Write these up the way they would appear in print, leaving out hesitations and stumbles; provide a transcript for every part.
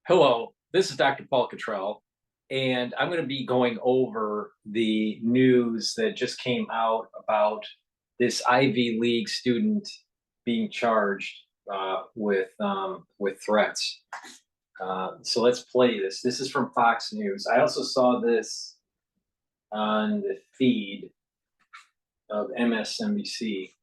Hello, this is Dr. Paul Cottrell, and I'm going to be going over the news that just came out about this Ivy League student being charged with threats. So let's play this. This is from Fox News. I also saw this on the feed of MSNBC.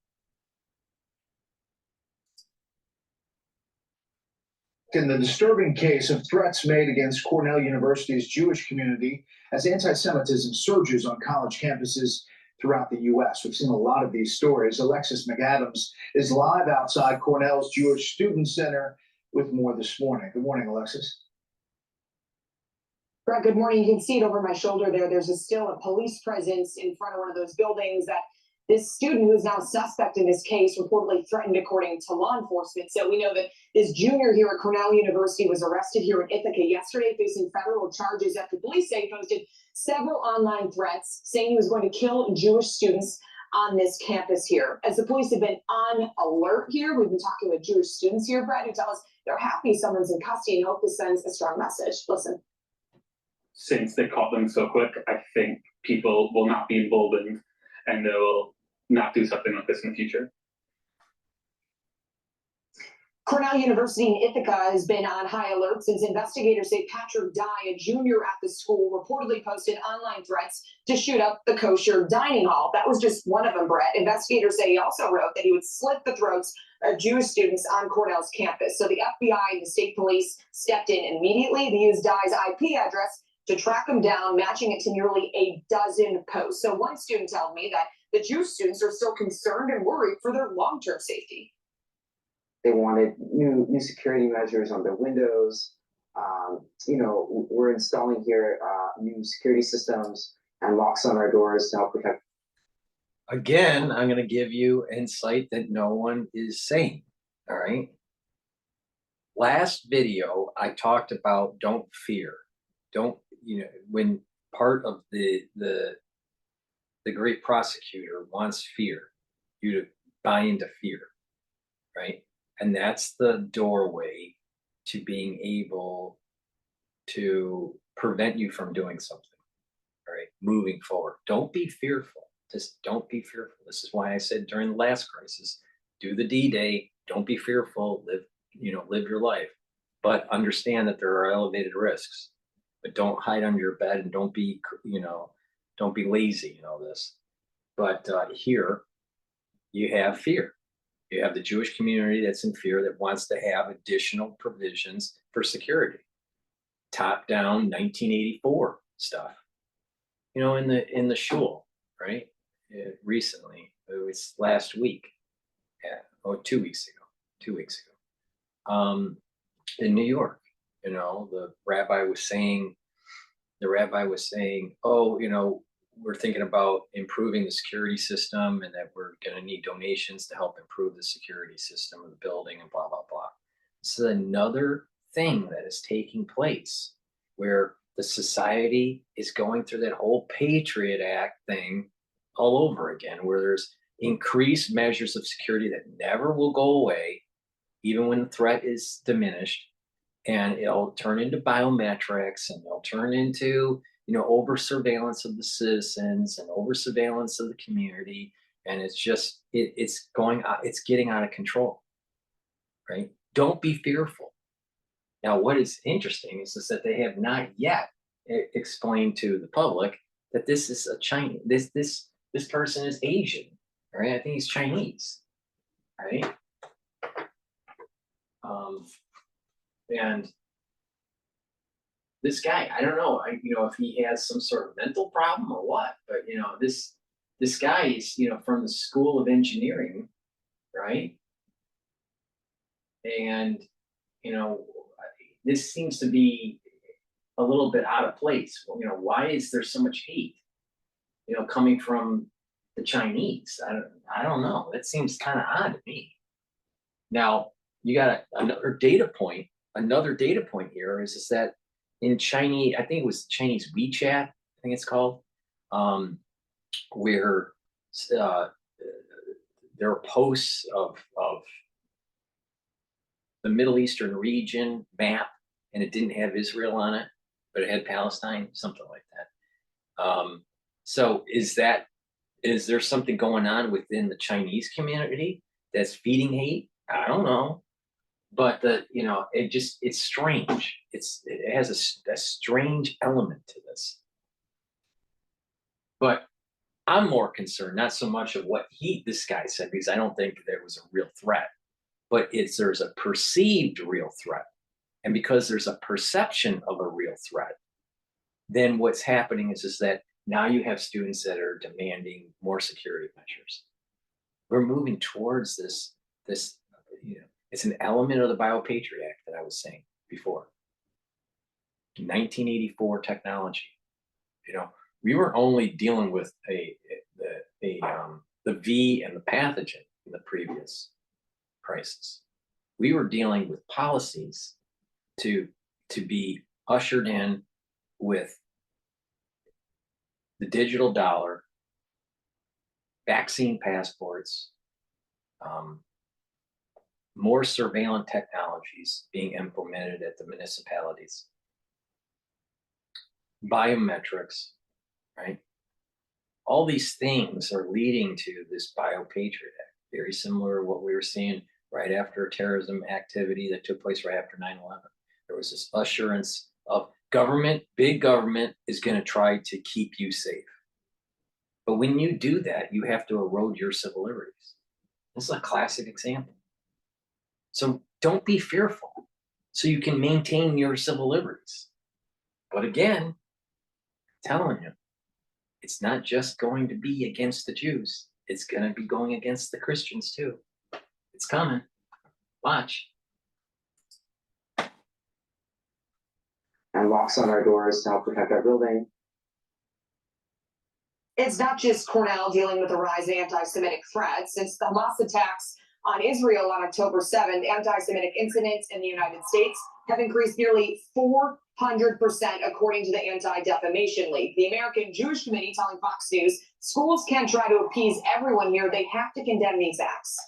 In the disturbing case of threats made against Cornell University's Jewish community as anti-Semitism surges on college campuses throughout the U.S. We've seen a lot of these stories. Alexis McAdams is live outside Cornell's Jewish Student Center with more this morning. Good morning, Alexis. Brett, good morning. You can see it over my shoulder there. There's still a police presence in front of one of those buildings that this student, who is now suspect in this case, reportedly threatened according to law enforcement. So we know that this junior here at Cornell University was arrested here in Ithaca yesterday, facing federal charges after police say he posted several online threats saying he was going to kill Jewish students on this campus here. As the police have been on alert here, we've been talking with Jewish students here, Brett, who tell us they're happy someone's in custody and hope this sends a strong message. Listen. Since they caught them so quick, I think people will not be emboldened and they will not do something like this in the future. Cornell University in Ithaca has been on high alert since investigators say Patrick Dye, a junior at the school, reportedly posted online threats to shoot up the kosher dining hall. That was just one of them, Brett. Investigators say he also wrote that he would slit the throats of Jewish students on Cornell's campus. So the FBI and the state police stepped in immediately. They used Dye's IP address to track him down, matching it to nearly a dozen posts. So one student told me that the Jewish students are still concerned and worried for their long-term safety. They wanted new security measures on their windows. We're installing here new security systems and locks on our doors to help protect. Again, I'm going to give you insight that no one is saying. All right. Last video, I talked about don't fear. Don't, when part of the great prosecutor wants fear, you to buy into fear, right? And that's the doorway to being able to prevent you from doing something, all right? Moving forward. Don't be fearful. Just don't be fearful. This is why I said during the last crisis, do the D-Day, don't be fearful, live your life, but understand that there are elevated risks. But don't hide under your bed and don't be lazy and all this. But here you have fear. You have the Jewish community that's in fear that wants to have additional provisions for security. Top down 1984 stuff. In the shul, right? Recently, it was last week. Yeah, 2 weeks ago. 2 weeks ago. In New York. The rabbi was saying, oh, we're thinking about improving the security system and that we're going to need donations to help improve the security system of the building and blah, blah, blah. This is another thing that is taking place where the society is going through that whole Patriot Act thing all over again, where there's increased measures of security that never will go away, even when the threat is diminished. And it'll turn into biometrics and they'll turn into, over surveillance of the citizens and over surveillance of the community. And it's just, it's getting out of control, right? Don't be fearful. Now, what is interesting is that they have not yet explained to the public that this is a Chinese, this person is Asian, right? I think he's Chinese, right? And this guy, I don't know, if he has some sort of mental problem or what, but this guy is, from the School of Engineering, right? And, this seems to be a little bit out of place. Why is there so much hate, coming from the Chinese? I don't know. That seems kind of odd to me. Now, you got another data point. Another data point here is that in Chinese, I think it was Chinese WeChat, I think it's called, where there are posts of the Middle Eastern region map, and it didn't have Israel on it, but it had Palestine, something like that. So is there something going on within the Chinese community that's feeding hate? I don't know. But it's strange. It has a strange element to this. But I'm more concerned, not so much of what this guy said, because I don't think there was a real threat, but there's a perceived real threat. And because there's a perception of a real threat, then what's happening is that now you have students that are demanding more security measures. We're moving towards this, it's an element of the Bio-Patriot Act that I was saying before. 1984 technology. We were only dealing with the V and the pathogen in the previous crisis. We were dealing with policies to be ushered in with the digital dollar, vaccine passports, more surveillance technologies being implemented at the municipalities, biometrics, right? All these things are leading to this Bio-Patriot Act, very similar to what we were seeing right after terrorism activity that took place right after 9/11. There was this assurance of government, big government is going to try to keep you safe. But when you do that, you have to erode your civil liberties. This is a classic example. So don't be fearful so you can maintain your civil liberties. But again, I'm telling you, it's not just going to be against the Jews. It's going to be going against the Christians too. It's coming. Watch. And locks on our doors to help protect our building. It's not just Cornell dealing with the rise in anti-Semitic threats. Since the Hamas attacks on Israel on October 7th, anti-Semitic incidents in the United States have increased nearly 400%, according to the Anti-Defamation League. The American Jewish Committee telling Fox News schools can't try to appease everyone here. They have to condemn these acts.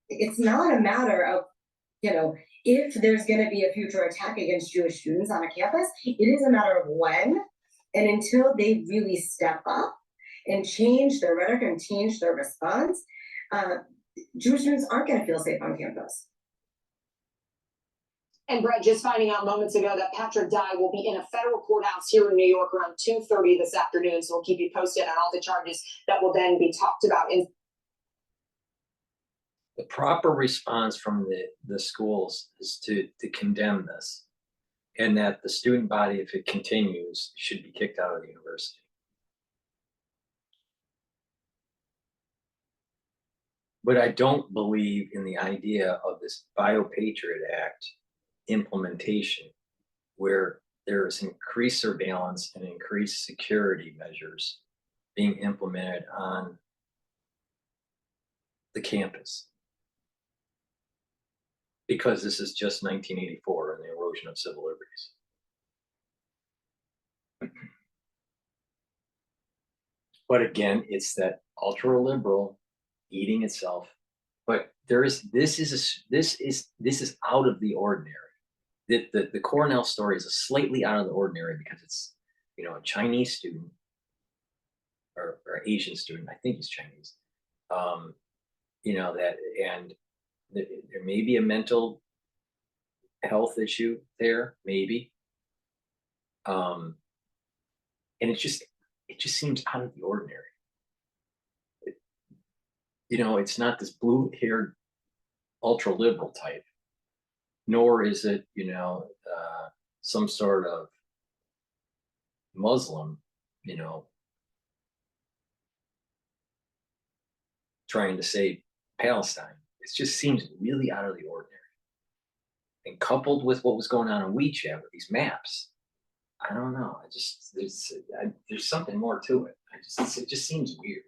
It's not a matter of, if there's going to be a future attack against Jewish students on a campus. It is a matter of when. And until they really step up and change their rhetoric and change their response, Jewish students aren't going to feel safe on campus. And Brett, just finding out moments ago that Patrick Dye will be in a federal courthouse here in New York around 2:30 this afternoon. So we'll keep you posted on all the charges that will then be talked about. The proper response from the schools is to condemn this, and that the student body, if it continues, should be kicked out of the university. But I don't believe in the idea of this Bio-Patriot Act implementation, where there is increased surveillance and increased security measures being implemented on the campus. Because this is just 1984 and the erosion of civil liberties. But again, it's that ultra-liberal eating itself. But this is out of the ordinary. The Cornell story is slightly out of the ordinary because it's a Chinese student or Asian student. I think he's Chinese. There may be a mental health issue there, maybe. And it just seems out of the ordinary. It's not this blue-haired ultra-liberal type, nor is it, some sort of Muslim, trying to save Palestine. It just seems really out of the ordinary. And coupled with what was going on WeChat with these maps, I don't know. There's something more to it. It just seems weird.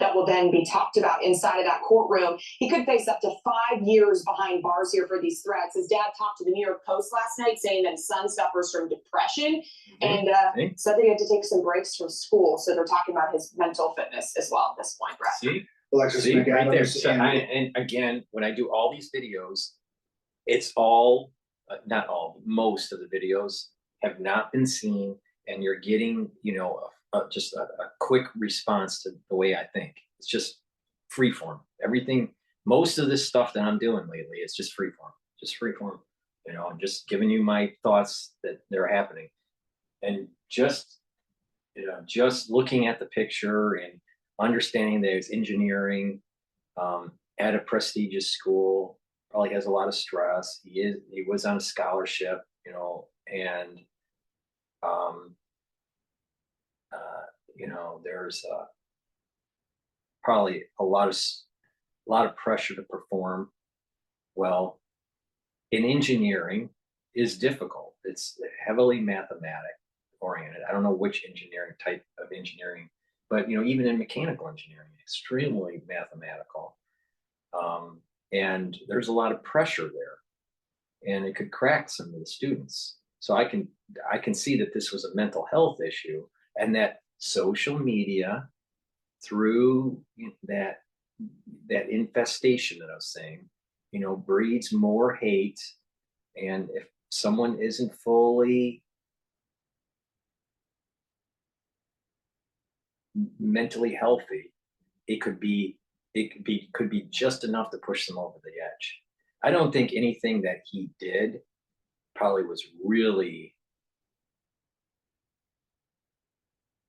That will then be talked about inside of that courtroom. He could face up to 5 years behind bars here for these threats. His dad talked to the New York Post last night, saying that his son suffers from depression and said that he had to take some breaks from school. So they're talking about his mental fitness as well at this point, Brett. See, Alexis See, right there. McAdams So and and again, when I do all these videos, it's all, not all, most of the videos have not been seen, and you're getting, just a quick response to the way I think. It's just free form. Everything, most of this stuff that I'm doing lately, it's just free form. I'm just giving you my thoughts that they're happening, and just looking at the picture and understanding that it's engineering, at a prestigious school, probably has a lot of stress. He was on a scholarship, and um, there's probably a lot of pressure to perform well. In engineering is difficult. It's heavily mathematic oriented. I don't know which engineering type of engineering, but even in mechanical engineering, extremely mathematical. And there's a lot of pressure there, and it could crack some of the students. So I can see that this was a mental health issue, and that social media, through that infestation that I was saying, breeds more hate. And if someone isn't fully mentally healthy, it could be just enough to push them over the edge. I don't think anything that he did probably was really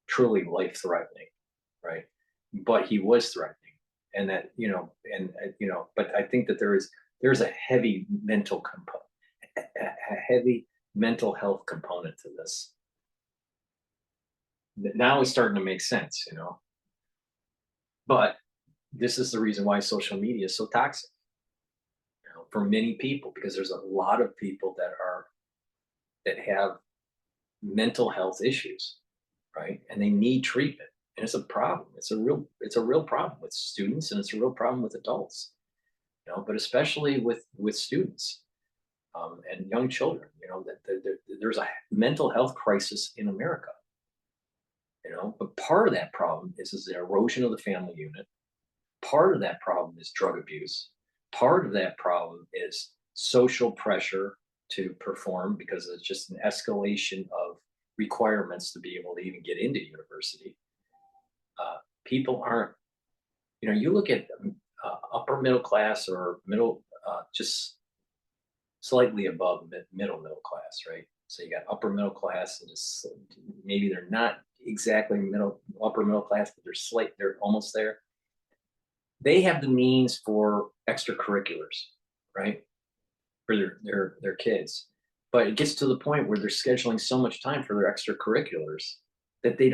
truly life threatening, right? But he was threatening, and that but I think that there's a heavy mental component, a heavy mental health component to this. Now it's starting to make sense, but this is the reason why social media is so toxic, for many people, because there's a lot of people that have mental health issues, right? And they need treatment, and it's a problem. It's a real problem with students, and it's a real problem with adults, but especially with students, and young children. There's a mental health crisis in America. But part of that problem is the erosion of the family unit. Part of that problem is drug abuse. Part of that problem is social pressure to perform, because it's just an escalation of requirements to be able to even get into university. People aren't, you look at upper middle class, or middle, just slightly above middle class, right? So you got upper middle class, and just maybe they're not exactly upper middle class, but they're almost there. They have the means for extracurriculars, right? For their kids. But it gets to the point where they're scheduling so much time for their extracurriculars that they're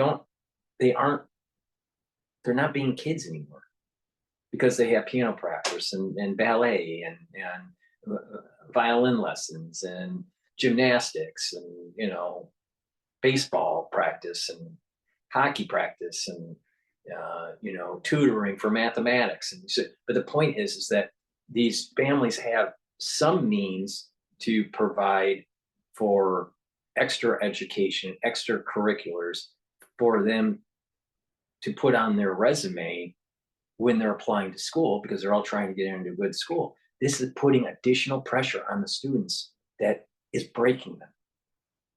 not being kids anymore, because they have piano practice and ballet and violin lessons and gymnastics and baseball practice and hockey practice and tutoring for mathematics. And so, but the point is that these families have some means to provide for extra education, extracurriculars, for them to put on their resume when they're applying to school, because they're all trying to get into a good school. This is putting additional pressure on the students that is breaking them.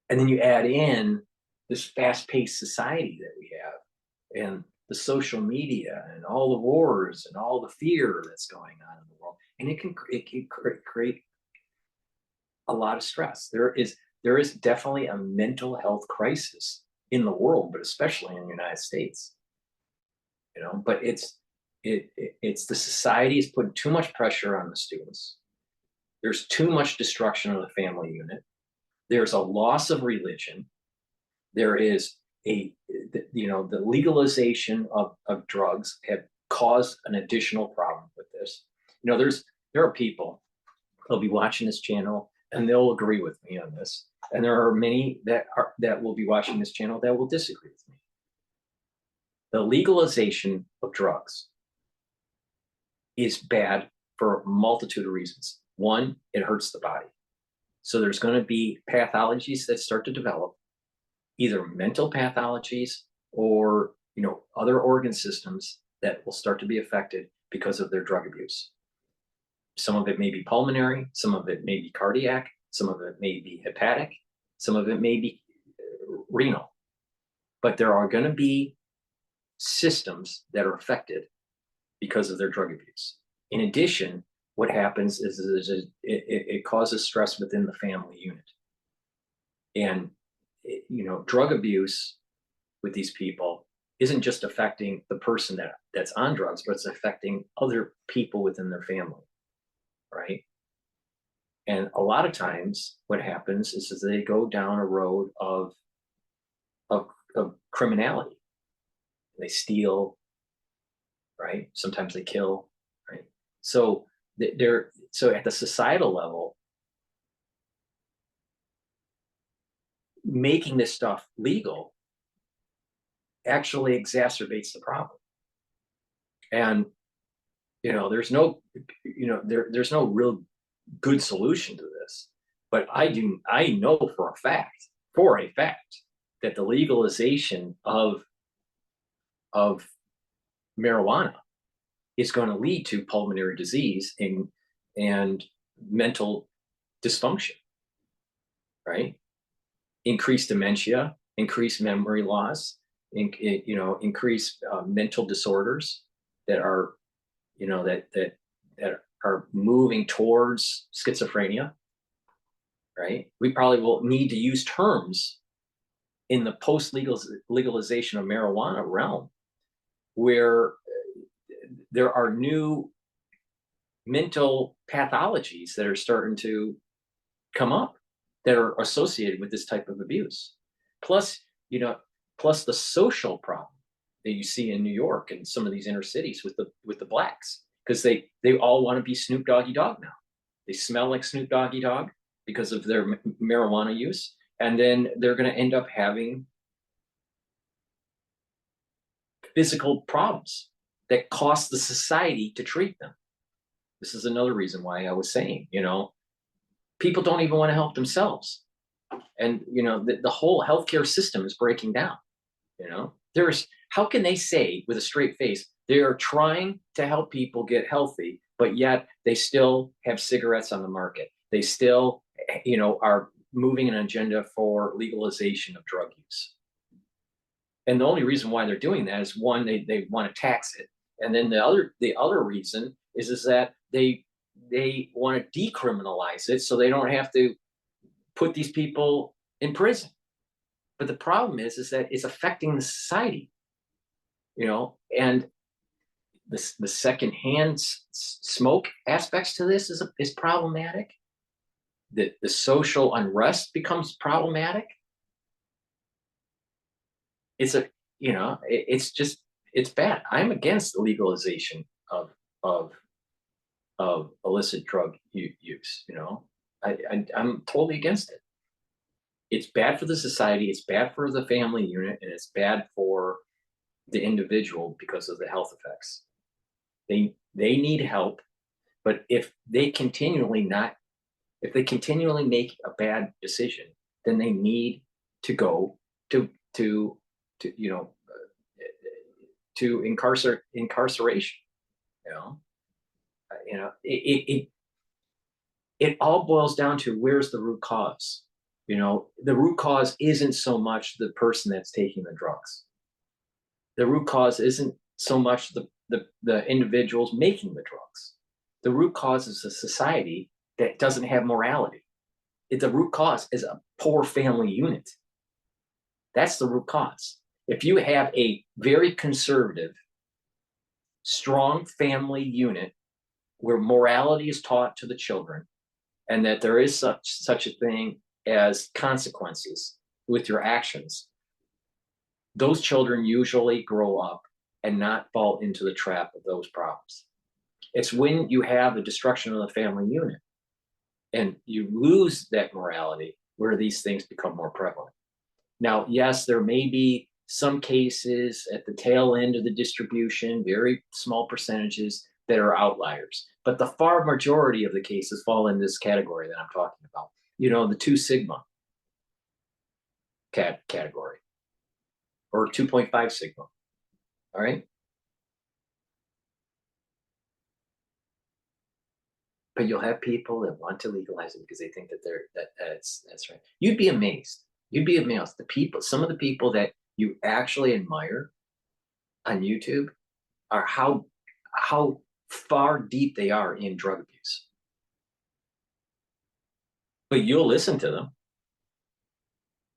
And then you add in this fast-paced society that we have, and the social media, and all the wars, and all the fear that's going on in the world, and it can create a lot of stress. There is definitely a mental health crisis in the world, but especially in the United States. But it's the society is putting too much pressure on the students. There's too much destruction of the family unit. There's a loss of religion. There is the legalization of drugs have caused an additional problem with this. There are people that'll be watching this channel, and they'll agree with me on this, and there are many that will be watching this channel that will disagree with me. The legalization of drugs is bad for a multitude of reasons. One, it hurts the body. So there's going to be pathologies that start to develop, either mental pathologies or other organ systems that will start to be affected because of their drug abuse. Some of it may be pulmonary, some of it may be cardiac, some of it may be hepatic, some of it may be renal. But there are going to be systems that are affected because of their drug abuse. In addition, what happens is it causes stress within the family unit. And, drug abuse with these people isn't just affecting the person that's on drugs, but it's affecting other people within their family, right? And a lot of times what happens is they go down a road of criminality. They steal, right? Sometimes they kill, right? So so at the societal level, making this stuff legal actually exacerbates the problem. And there's no there's no real good solution to this. But I know for a fact that the legalization of marijuana is going to lead to pulmonary disease and mental dysfunction, right? Increased dementia, increased memory loss, increased mental disorders that are, that are moving towards schizophrenia, right? We probably will need to use terms in the post-legalization of marijuana realm where there are new mental pathologies that are starting to come up that are associated with this type of abuse. Plus the social problem that you see in New York and some of these inner cities with the blacks, because they all want to be Snoop Doggy Dogg now. They smell like Snoop Doggy Dogg because of their marijuana use, and then they're going to end up having physical problems that cost the society to treat them. This is another reason why I was saying, people don't even want to help themselves. And, the whole healthcare system is breaking down. How can they say with a straight face, they are trying to help people get healthy, but yet they still have cigarettes on the market. They still, are moving an agenda for legalization of drug use. And the only reason why they're doing that is, one, they want to tax it. And then the other reason is that they want to decriminalize it so they don't have to put these people in prison. But the problem is that it's affecting the society, and the secondhand smoke aspects to this is problematic. The social unrest becomes problematic. It's bad. I'm against the legalization of illicit drug use. I'm totally against it. It's bad for the society, it's bad for the family unit, and it's bad for the individual because of the health effects. They need help, but if they continually make a bad decision, then they need to go to incarceration. It all boils down to, where's the root cause. The root cause isn't so much the person that's taking the drugs. The root cause isn't so much the individuals making the drugs. The root cause is a society that doesn't have morality. The root cause is a poor family unit. That's the root cause. If you have a very conservative, strong family unit where morality is taught to the children, and that there is such a thing as consequences with your actions, those children usually grow up and not fall into the trap of those problems. It's when you have the destruction of the family unit and you lose that morality where these things become more prevalent. Now, yes, there may be some cases at the tail end of the distribution, very small percentages that are outliers, but the far majority of the cases fall in this category that I'm talking about. The 2 sigma category, or 2.5 sigma. All right. But you'll have people that want to legalize it because they think that that's right. You'd be amazed. You'd be amazed. Some of the people that you actually admire on YouTube are how far deep they are in drug abuse. But you'll listen to them.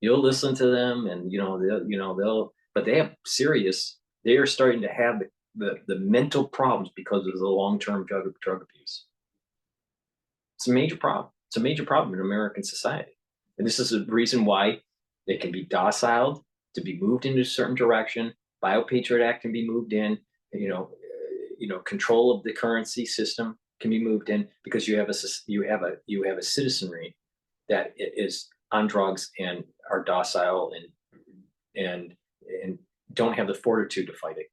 You'll listen to them, and but they have serious. They are starting to have the mental problems because of the long-term drug abuse. It's a major problem. It's a major problem in American society, and this is the reason why they can be dociled to be moved into a certain direction. Biopatriot Act can be moved in. Control of the currency system can be moved in because you have a citizenry that is on drugs and are docile and don't have the fortitude to fight it.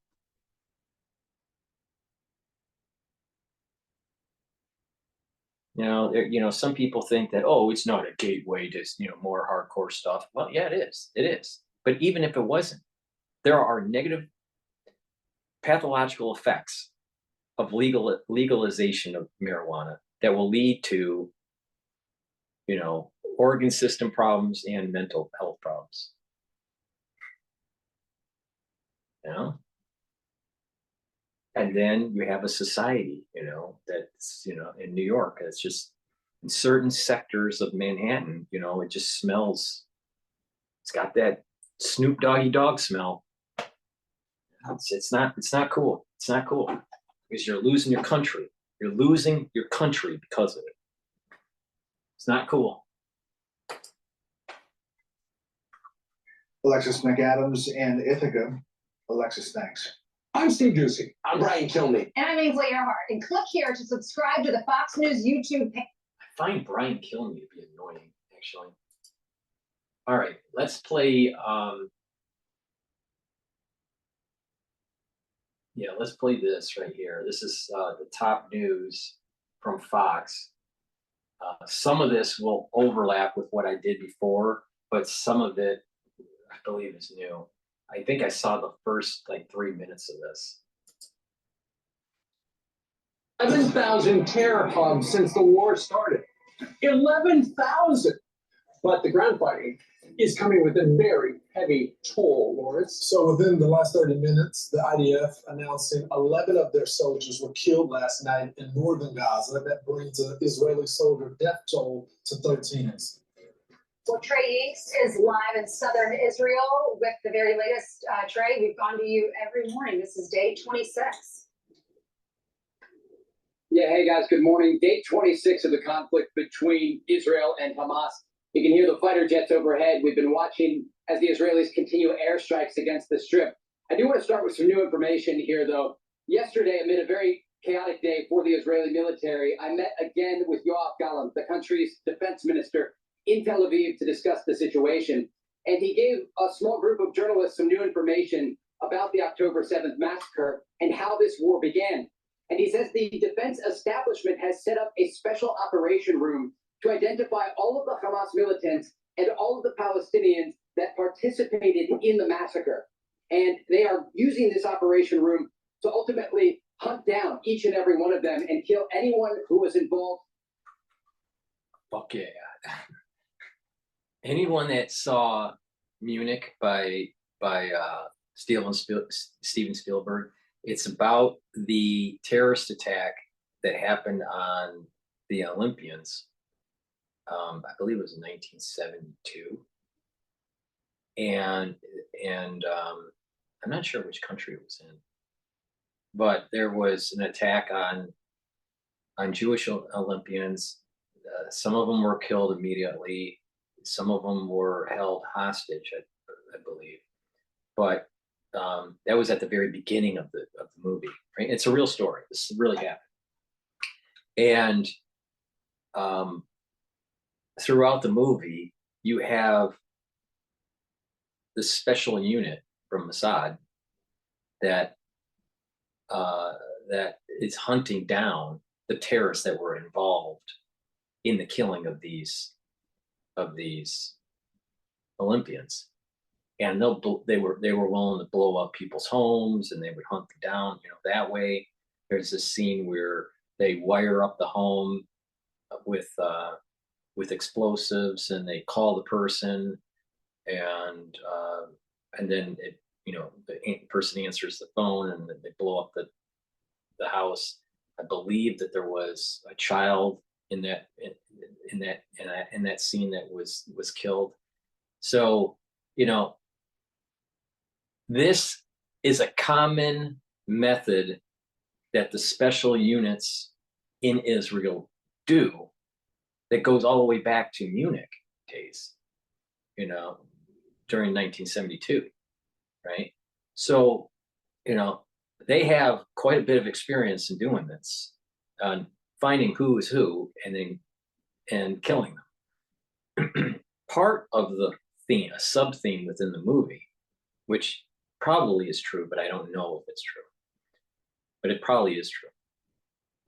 Some people think that, oh, it's not a gateway to more hardcore stuff. Well, yeah, it is. It is. But even if it wasn't, there are negative pathological effects of legalization of marijuana that will lead to organ system problems and mental health problems. And then you have a society, that's in New York, it's just in certain sectors of Manhattan, it just smells. It's got that Snoop Doggy Dogg smell. It's not cool. It's not cool because you're losing your country. You're losing your country because of it. It's not cool. Alexis McAdams and Ithaca. Alexis, thanks. I'm Steve Ducey. I'm Brian Kilmeade. And I'm Ainsley Earhart. And click here to subscribe to the Fox News YouTube page. I find Brian Kilmeade to be annoying, actually. All right, let's play. Let's play this right here. This is the top news from Fox. Some of this will overlap with what I did before, but some of it, I believe, is new. I think I saw the first 3 minutes of this. 11,000 terror hubs since the war started. 11,000! But the ground fighting is coming with a very heavy toll, Lawrence. So within the last 30 minutes, the IDF announcing 11 of their soldiers were killed last night in northern Gaza. That brings the Israeli soldier death toll to 13. Well, Trey East is live in southern Israel with the very latest. Trey, we've gone to you every morning. This is day 26. Yeah, hey guys, good morning. Day 26 of the conflict between Israel and Hamas. You can hear the fighter jets overhead. We've been watching as the Israelis continue airstrikes against the Strip. I do want to start with some new information here, though. Yesterday, amid a very chaotic day for the Israeli military, I met again with Yoav Gallant, the country's defense minister, in Tel Aviv to discuss the situation. And he gave a small group of journalists some new information about the October 7th massacre and how this war began. And he says the defense establishment has set up a special operation room to identify all of the Hamas militants and all of the Palestinians that participated in the massacre. And they are using this operation room to ultimately hunt down each and every one of them and kill anyone who was involved. Fuck yeah. Anyone that saw Munich by Steven Spielberg, it's about the terrorist attack that happened on the Olympians. I believe it was in 1972, and I'm not sure which country it was in, but there was an attack on Jewish Olympians. Some of them were killed immediately. Some of them were held hostage, I believe. But that was at the very beginning of the movie. Right? It's a real story. This really happened. And throughout the movie, you have this special unit from Mossad that is hunting down the terrorists that were involved in the killing of these Olympians, and they were willing to blow up people's homes, and they would hunt them down, that way. There's this scene where they wire up the home with explosives, and they call the person, and then the person answers the phone, and then they blow up the house. I believe that there was a child in that scene that was killed. So, this is a common method that the special units in Israel do, that goes all the way back to Munich days, during 1972, right? So, they have quite a bit of experience in doing this, finding who is who, and killing them. Part of the theme, a sub theme within the movie, which probably is true, but I don't know if it's true, but it probably is true,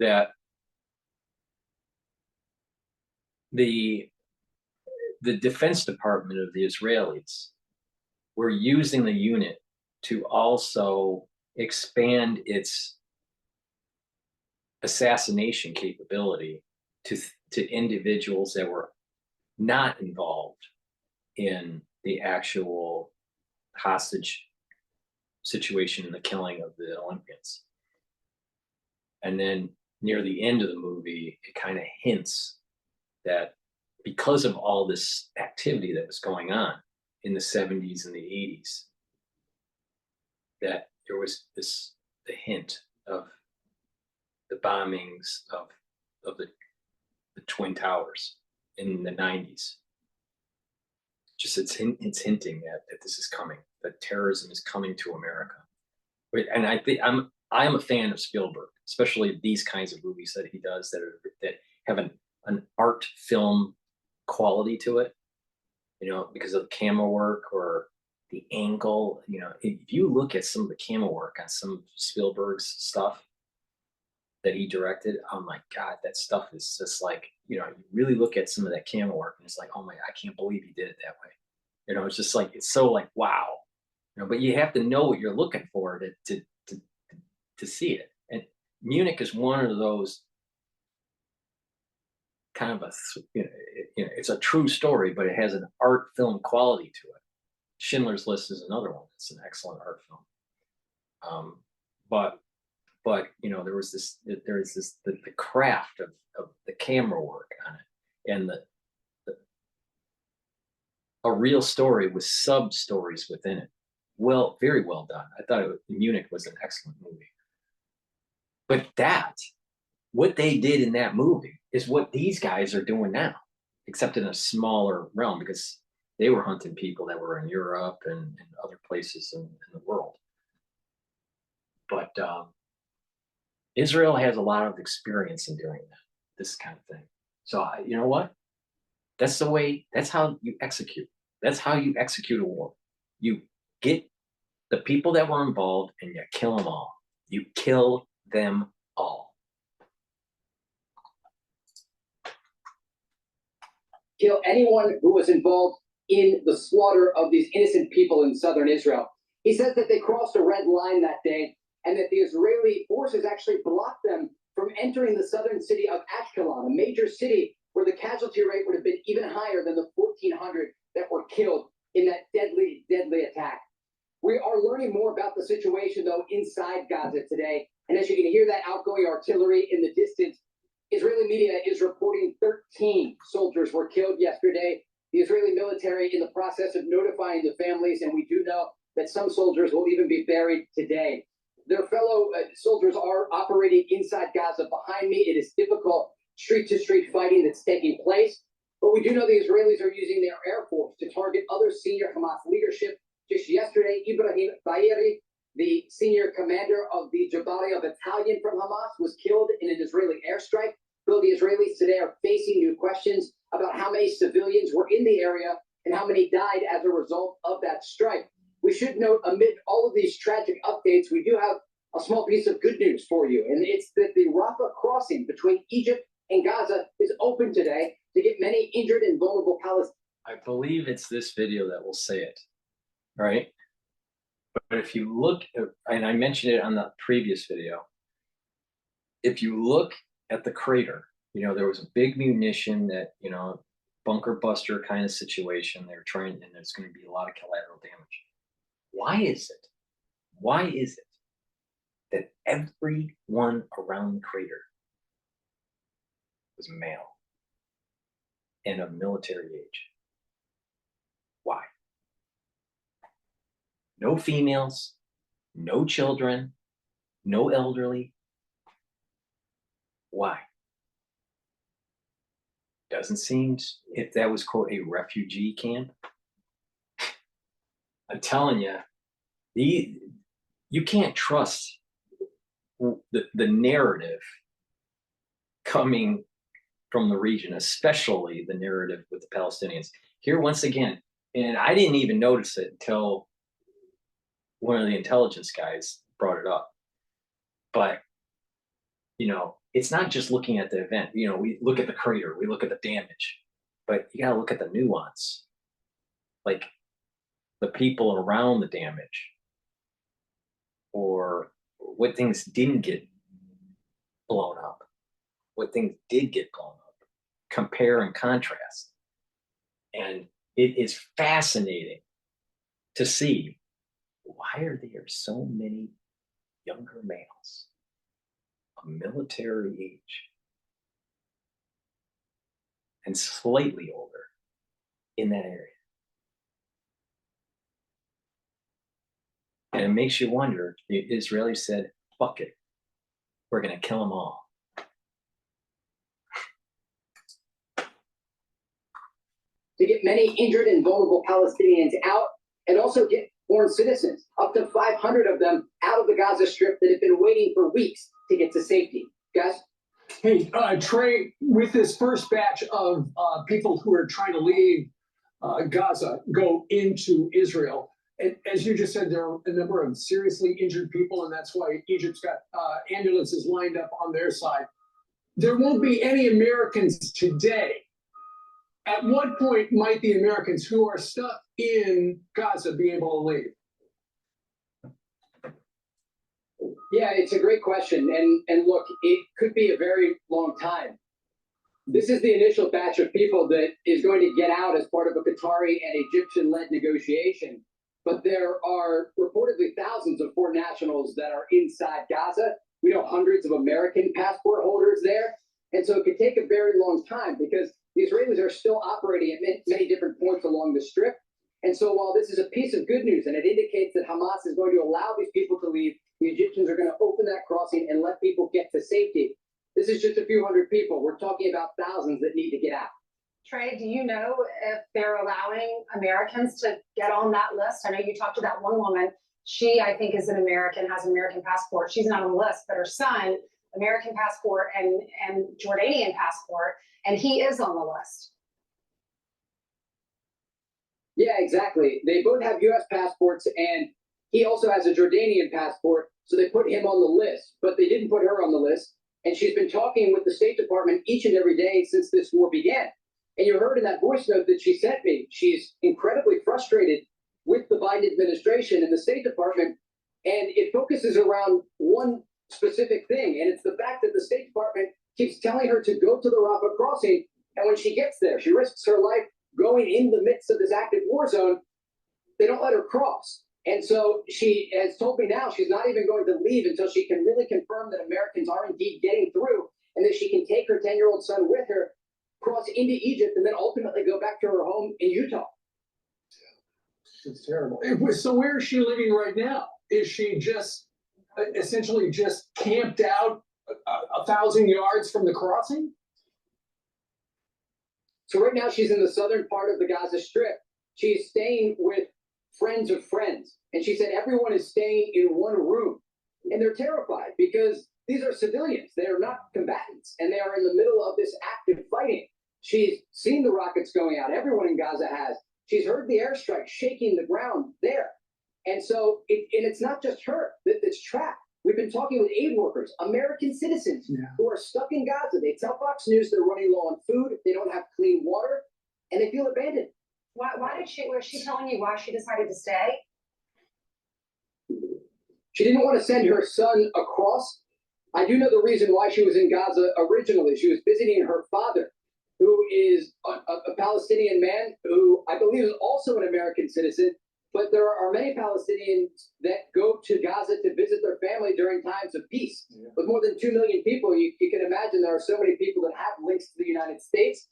that the Defense Department of the Israelis were using the unit to also expand its assassination capability to individuals that were not involved in the actual hostage situation and the killing of the Olympians. And then near the end of the movie, it kind of hints that because of all this activity that was going on in the 70s and the 80s, that there was the hint of the bombings of the Twin Towers in the 90s. Just it's hinting that this is coming, that terrorism is coming to America. And I think I'm a fan of Spielberg, especially these kinds of movies that he does that have an art film quality to it, because of the camera work or the angle. If you look at some of the camera work on some of Spielberg's stuff that he directed, oh my God, that stuff is just like, you really look at some of that camera work and it's like, oh my, I can't believe he did it that way. It's just like, it's so like, wow. But you have to know what you're looking for to see it. And Munich is one of those kind of it's a true story, but it has an art film quality to it. Schindler's List is another one. It's an excellent art film. But there is this the craft of the camera work on it, and a real story with sub stories within it. Well, very well done. I thought Munich was an excellent movie. But what they did in that movie is what these guys are doing now, except in a smaller realm, because they were hunting people that were in Europe and other places in the world. But Israel has a lot of experience in doing this kind of thing. So you know what? That's how you execute. That's how you execute a war. You get the people that were involved and you kill them all. You kill them all. Kill anyone who was involved in the slaughter of these innocent people in southern Israel. He says that they crossed a red line that day and that the Israeli forces actually blocked them from entering the southern city of Ashkelon, a major city where the casualty rate would have been even higher than the 1,400 that were killed in that deadly, deadly attack. We are learning more about the situation, though, inside Gaza today. And as you can hear that outgoing artillery in the distance, Israeli media is reporting 13 soldiers were killed yesterday. The Israeli military in the process of notifying the families, and we do know that some soldiers will even be buried today. Their fellow soldiers are operating inside Gaza. Behind me, it is difficult street-to-street fighting that's taking place. But we do know the Israelis are using their air force to target other senior Hamas leadership. Just yesterday, Ibrahim Bayeri, the senior commander of the Jabalia battalion from Hamas, was killed in an Israeli airstrike. Though the Israelis today are facing new questions about how many civilians were in the area and how many died as a result of that strike. We should note, amid all of these tragic updates, we do have a small piece of good news for you, and it's that the Rafah crossing between Egypt and Gaza is open today to get many injured and vulnerable Palestinians. I believe it's this video that will say it, right? But if you look, and I mentioned it on the previous video, if you look at the crater, You know, there was a big munition that, you know, bunker buster kind of situation. They're trying, and there's going to be a lot of collateral damage. Why is it? Why is it that everyone around the crater was male and of military age? Why? No females, no children, no elderly. Why? Doesn't seem, if that was, quote, a refugee camp. I'm telling you, you can't trust the narrative coming from the region, especially the narrative with the Palestinians. Here, once again, and I didn't even notice it until one of the intelligence guys brought it up. But, you know, it's not just looking at the event. You know, we look at the crater, we look at the damage, but you got to look at the nuance. Like the people around the damage, or what things didn't get blown up, what things did get blown up, compare and contrast. And it is fascinating to see, why are there so many younger males of military age and slightly older in that area? And it makes you wonder, the Israelis said, fuck it, we're going to kill them all. To get many injured and vulnerable Palestinians out, and also get foreign citizens, up to 500 of them, out of the Gaza Strip that have been waiting for weeks to get to safety. Guys? Hey, Trey, with this first batch of people who are trying to leave Gaza, go into Israel, and as you just said, there are a number of seriously injured people, and that's why Egypt's got ambulances lined up on their side. There won't be any Americans today. At what point might the Americans who are stuck in Gaza be able to leave? Yeah, it's a great question. And look, it could be a very long time. This is the initial batch of people that is going to get out as part of a Qatari and Egyptian-led negotiation. But there are reportedly thousands of foreign nationals that are inside Gaza. We know hundreds of American passport holders there. And so it could take a very long time, because the Israelis are still operating at many different points along the Strip. And so while this is a piece of good news, and it indicates that Hamas is going to allow these people to leave, the Egyptians are going to open that crossing and let people get to safety. This is just a few hundred people. We're talking about thousands that need to get out. Trey, do you know if they're allowing Americans to get on that list? I know you talked to that one woman. She, I think, is an American, has an American passport. She's not on the list, but her son, American passport and Jordanian passport, and he is on the list. Yeah, exactly. They both have U.S. passports, and he also has a Jordanian passport, so they put him on the list, but they didn't put her on the list. And she's been talking with the State Department each and every day since this war began. And you heard in that voice note that she sent me, she's incredibly frustrated with the Biden administration and the State Department, and it focuses around one specific thing, and it's the fact that the State Department keeps telling her to go to the Rafah crossing, and when she gets there, she risks her life going in the midst of this active war zone. They don't let her cross. And so she has told me now she's not even going to leave until she can really confirm that Americans are indeed getting through, and that she can take her 10-year-old son with her, cross into Egypt, and then ultimately go back to her home in Utah. It's terrible. So where is she living right now? Is she just essentially just camped out 1,000 yards from the crossing? So right now she's in the southern part of the Gaza Strip. She's staying with friends of friends. And she said everyone is staying in one room. And they're terrified because these are civilians. They are not combatants. And they are in the middle of this active fighting. She's seen the rockets going out. Everyone in Gaza has. She's heard the airstrike shaking the ground there. And so it's not just her that's trapped. We've been talking with aid workers, American citizens who are stuck in Gaza. They tell Fox News they're running low on food, they don't have clean water, and they feel abandoned. Was she telling you why she decided to stay? She didn't want to send her son across I do know the reason why she was in Gaza originally. She was visiting her father, who is a Palestinian man who I believe is also an American citizen. But there are many Palestinians that go to Gaza to visit their family during times of peace. Yeah. With more than 2 million people, you can imagine there are so many people that have links to the United States.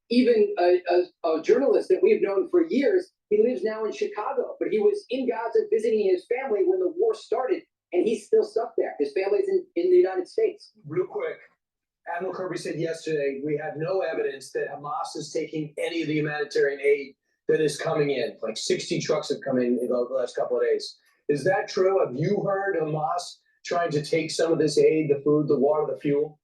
Even a journalist that we've known for years, he lives now in Chicago, but he was in Gaza visiting his family when the war started, and he's still stuck there. His family's in the United States. Real quick, Admiral Kirby said yesterday, we have no evidence that Hamas is taking any of the humanitarian aid that is coming in. Like 60 trucks have come in the last couple of days. Is that true? Have you heard Hamas trying to take some of this aid, the food, the water, the fuel?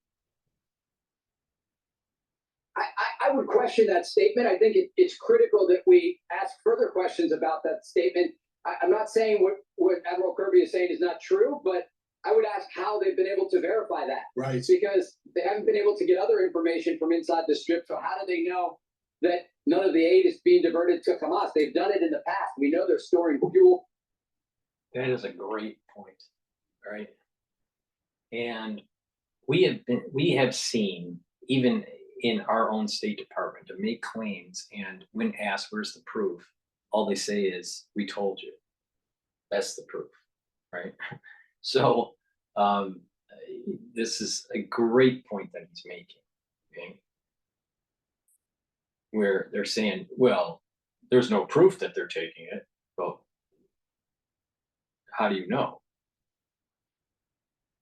I would question that statement. I think it's critical that we ask further questions about that statement. I'm not saying what Admiral Kirby is saying is not true, but I would ask how they've been able to verify that. Right. Because they haven't been able to get other information from inside the Strip. So how do they know that none of the aid is being diverted to Hamas? They've done it in the past. We know they're storing fuel. That is a great point, right? And we have seen, even in our own State Department, to make claims, and when asked where's the proof, all they say is, we told you. That's the proof, right? So this is a great point that he's making, okay? Where they're saying, well, there's no proof that they're taking it. Well, how do you know?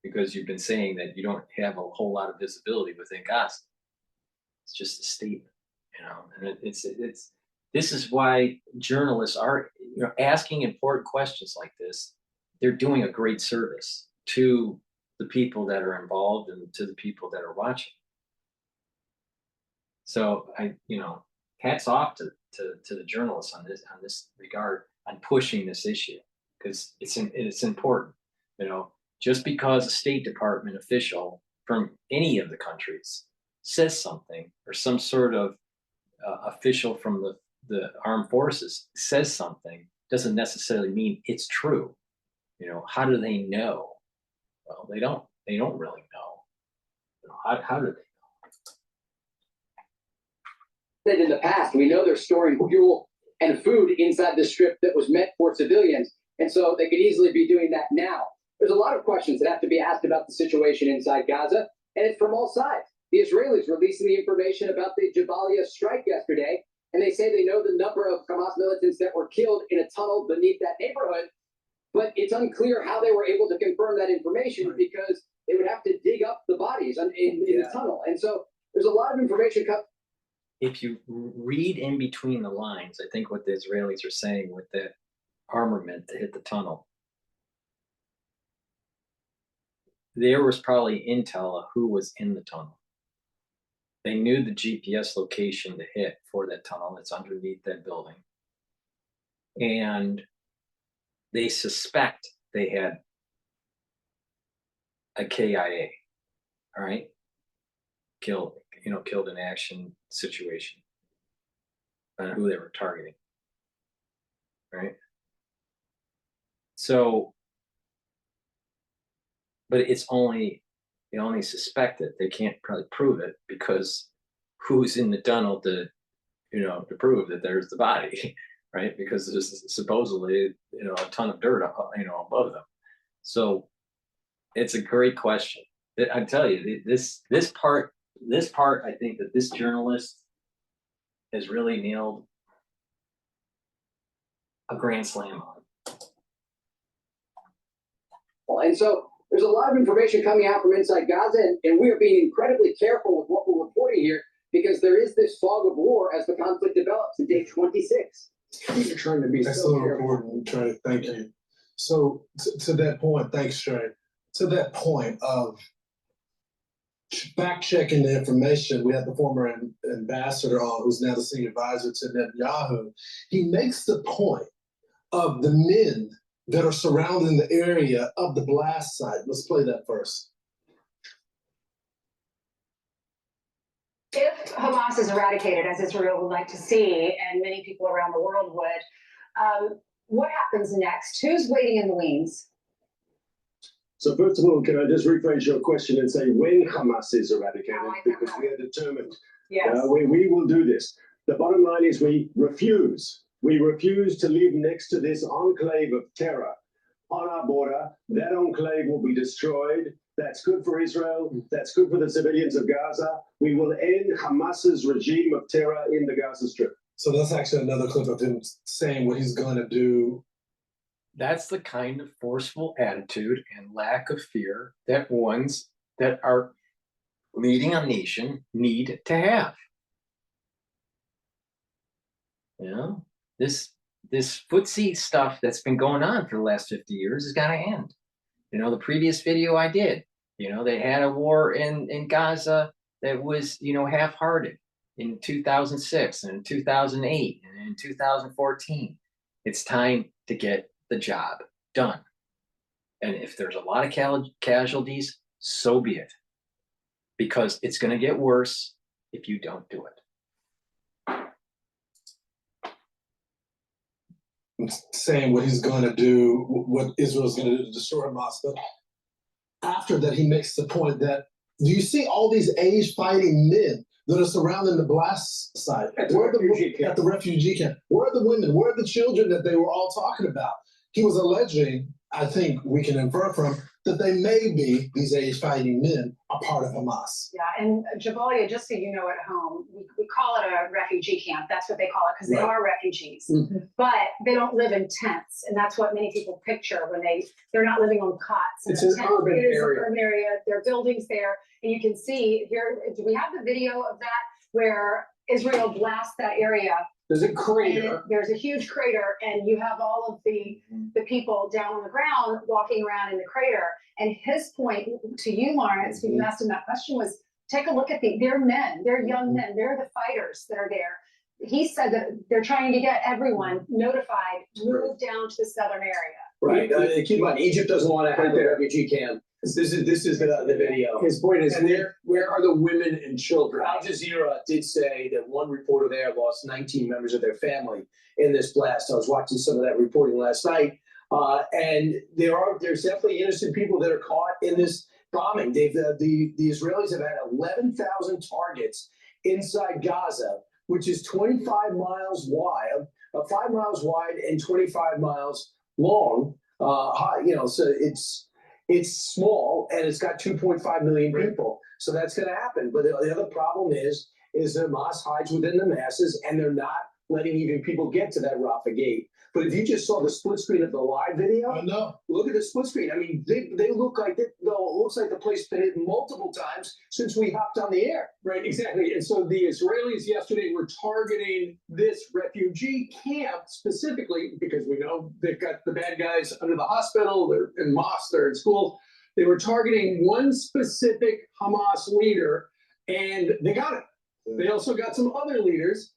Because you've been saying that you don't have a whole lot of visibility within Gaza. It's just a statement, you know, and this is why journalists are, you know, asking important questions like this. They're doing a great service to the people that are involved and to the people that are watching. So you know, hats off to the journalists on this regard, on pushing this issue, because it's important. You know, just because a State Department official from any of the countries says something, or some sort of official from the armed forces says something, doesn't necessarily mean it's true. You know, how do they know? Well, they don't really know. You know, how do they? That in the past, we know they're storing fuel and food inside the Strip that was meant for civilians, and so they could easily be doing that now. There's a lot of questions that have to be asked about the situation inside Gaza, and it's from all sides. The Israelis releasing the information about the Jabalia strike yesterday, and they say they know the number of Hamas militants that were killed in a tunnel beneath that neighborhood, but it's unclear how they were able to confirm that information, because they would have to dig up the bodies in the tunnel. And so there's a lot of information if you read in between the lines, I think what the Israelis are saying with that armament to hit the tunnel, there was probably intel of who was in the tunnel. They knew the GPS location to hit for that tunnel that's underneath that building. And they suspect they had a KIA, all right? Killed in action situation, and who they were targeting, right? So, but they only suspect it. They can't probably prove it, because who's in the tunnel to prove that there's the body, right? Because there's supposedly, a ton of dirt, above them. So it's a great question. I tell you, this part, I think that this journalist has really nailed a grand slam on. Well, and so there's a lot of information coming out from inside Gaza, and we are being incredibly careful with what we're reporting here, because there is this fog of war as the conflict develops in day 26. You're trying to be That's so so important, Trey. Thank you. So to that point, thanks, Trey. To that point of fact checking the information, we had the former ambassador on, who's now the senior advisor to Netanyahu. He makes the point of the men that are surrounding the area of the blast site. Let's play that first. If Hamas is eradicated, as Israel would like to see, and many people around the world would, what happens next? Who's waiting in the wings? So first of all, can I just rephrase your question and say when Hamas is eradicated, I like that because we are determined. Yes. We will do this. The bottom line is we refuse. We refuse to live next to this enclave of terror on our border. That enclave will be destroyed. That's good for Israel. That's good for the civilians of Gaza. We will end Hamas's regime of terror in the Gaza Strip. So that's actually another clip of him saying what he's going to do. That's the kind of forceful attitude and lack of fear that ones that are leading a nation need to have. You know, this footsie stuff that's been going on for the last 50 years has got to end. You know, the previous video I did, you know, they had a war in Gaza that was, you know, half-hearted in 2006 and in 2008 and in 2014. It's time to get the job done. And if there's a lot of casualties, so be it. Because it's going to get worse if you don't do it. Saying what he's going to do, what Israel's going to do to destroy Hamas. But after that, he makes the point that, do you see all these age-fighting men that are surrounding the blast site? At the refugee camp. Where are the women? Where are the children that they were all talking about? He was alleging, I think we can infer from, that they may be, these age-fighting men, a part of Hamas. Yeah, and Jabalia, just so you know at home, we call it a refugee camp. That's what they call it, because they are refugees. But they don't live in tents, and that's what many people picture when they're not living on cots. It's an urban area. It is an urban area. There are buildings there, and you can see here, do we have the video of that where Israel blasts that area? There's a crater. There's a huge crater, and you have all of the people down on the ground walking around in the crater. And his point to you, Lawrence, when you asked him that question, was take a look at they're men, they're young men, they're the fighters that are there. He said that they're trying to get everyone notified to move down to the southern area. Right. Keep in mind, Egypt doesn't want to have a refugee camp. This is the video. His point is, where are the women and children? Al Jazeera did say that one reporter there lost 19 members of their family in this blast. I was watching some of that reporting last night, and there's definitely innocent people that are caught in this bombing. The Israelis have had 11,000 targets inside Gaza, which is 25 miles wide, 5 miles wide and 25 miles long. So it's small, and it's got 2.5 million people. So that's going to happen. But the other problem is Hamas hides within the masses, and they're not letting even people get to that Rafah gate. But if you just saw the split screen of the live video, look at the split screen. I mean, they look like it looks like the place has been hit multiple times since we hopped on the air. Right, exactly. And so the Israelis yesterday were targeting this refugee camp specifically because we know they've got the bad guys under the hospital, they're in mosques, they're in school. They were targeting one specific Hamas leader, and they got it. They also got some other leaders.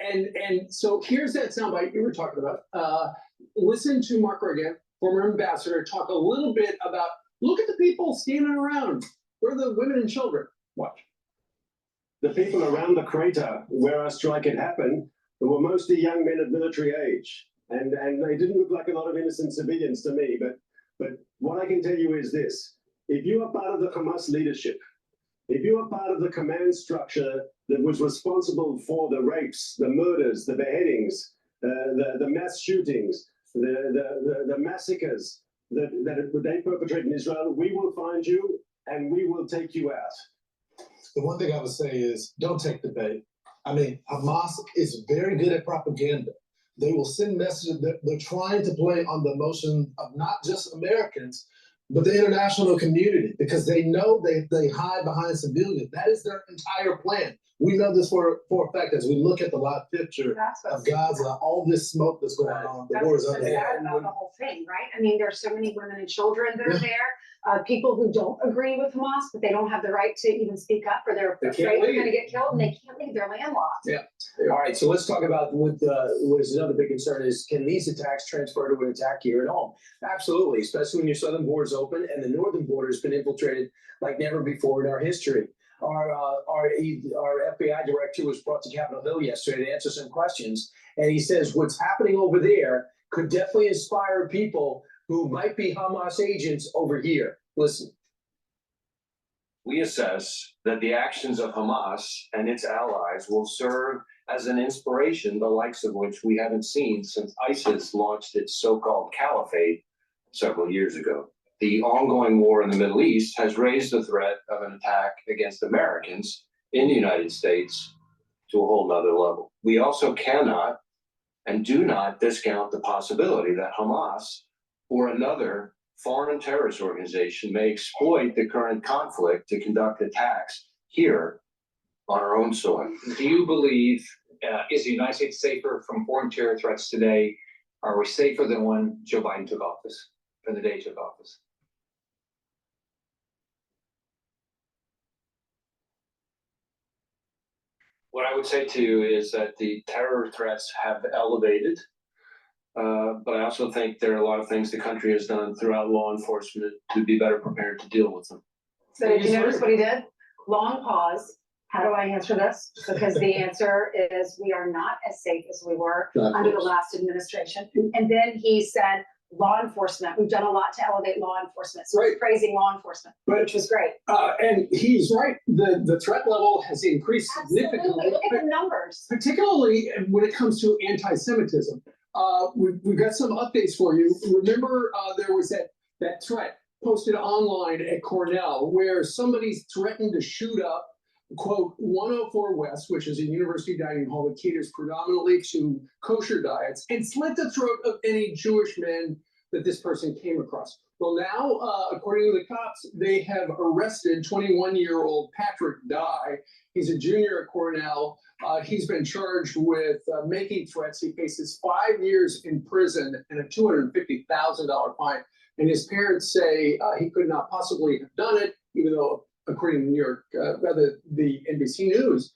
And so here's that soundbite you were talking about. Listen to Mark Reagan, former ambassador, talk a little bit about, look at the people standing around. Where are the women and children? Watch. The people around the crater where our strike had happened were mostly young men of military age. And they didn't look like a lot of innocent civilians to me. But what I can tell you is this. If you are part of the Hamas leadership, if you are part of the command structure that was responsible for the rapes, the murders, the beheadings, the mass shootings, the massacres that they perpetrate in Israel, we will find you and we will take you out. The one thing I would say is, don't take the bait. I mean, Hamas is very good at propaganda. They will send messages that they're trying to play on the emotion of not just Americans, but the international community, because they know they hide behind civilians. That is their entire plan. We know this for a fact as we look at the live picture of Gaza, all this smoke that's going on. The war is That's about the whole thing, right? I mean, there's so many women and children that are there. People who don't agree with Hamas, but they don't have the right to even speak up, or they're afraid they're going to get killed, and they can't leave. They're landlocked. Yeah. All right. So let's talk about what is another big concern is, can these attacks transfer to an attack here at home? Absolutely, especially when your southern border is open and the northern border has been infiltrated like never before in our history. Our FBI director was brought to Capitol Hill yesterday to answer some questions, and he says what's happening over there could definitely inspire people who might be Hamas agents over here. Listen. We assess that the actions of Hamas and its allies will serve as an inspiration, the likes of which we haven't seen since ISIS launched its so-called caliphate several years ago. The ongoing war in the Middle East has raised the threat of an attack against Americans in the United States to a whole nother level. We also cannot and do not discount the possibility that Hamas or another foreign terrorist organization may exploit the current conflict to conduct attacks here on our own soil. Do you believe, is the United States safer from foreign terror threats today? Are we safer than when Joe Biden took office, from the day he took office? What I would say to you is that the terror threats have elevated, but I also think there are a lot of things the country has done throughout law enforcement to be better prepared to deal with them. So did you notice what he did? Long pause. How do I answer this? Because the answer is we are not as safe as we were under the last administration. And then he said, law enforcement, we've done a lot to elevate law enforcement. So he's praising law enforcement, which was great. And he's right. The threat level has increased significantly. Look at the numbers. Particularly when it comes to anti-Semitism. We've got some updates for you. Remember, there was that threat posted online at Cornell where somebody threatened to shoot up, quote, 104 West, which is a university dining hall that caters predominantly to kosher diets, and slit the throat of any Jewish men that this person came across. Well, now, according to the cops, they have arrested 21-year-old Patrick Dye. He's a junior at Cornell. He's been charged with making threats. He faces 5 years in prison and a $250,000 fine. And his parents say he could not possibly have done it, even though, according to New York, the NBC News,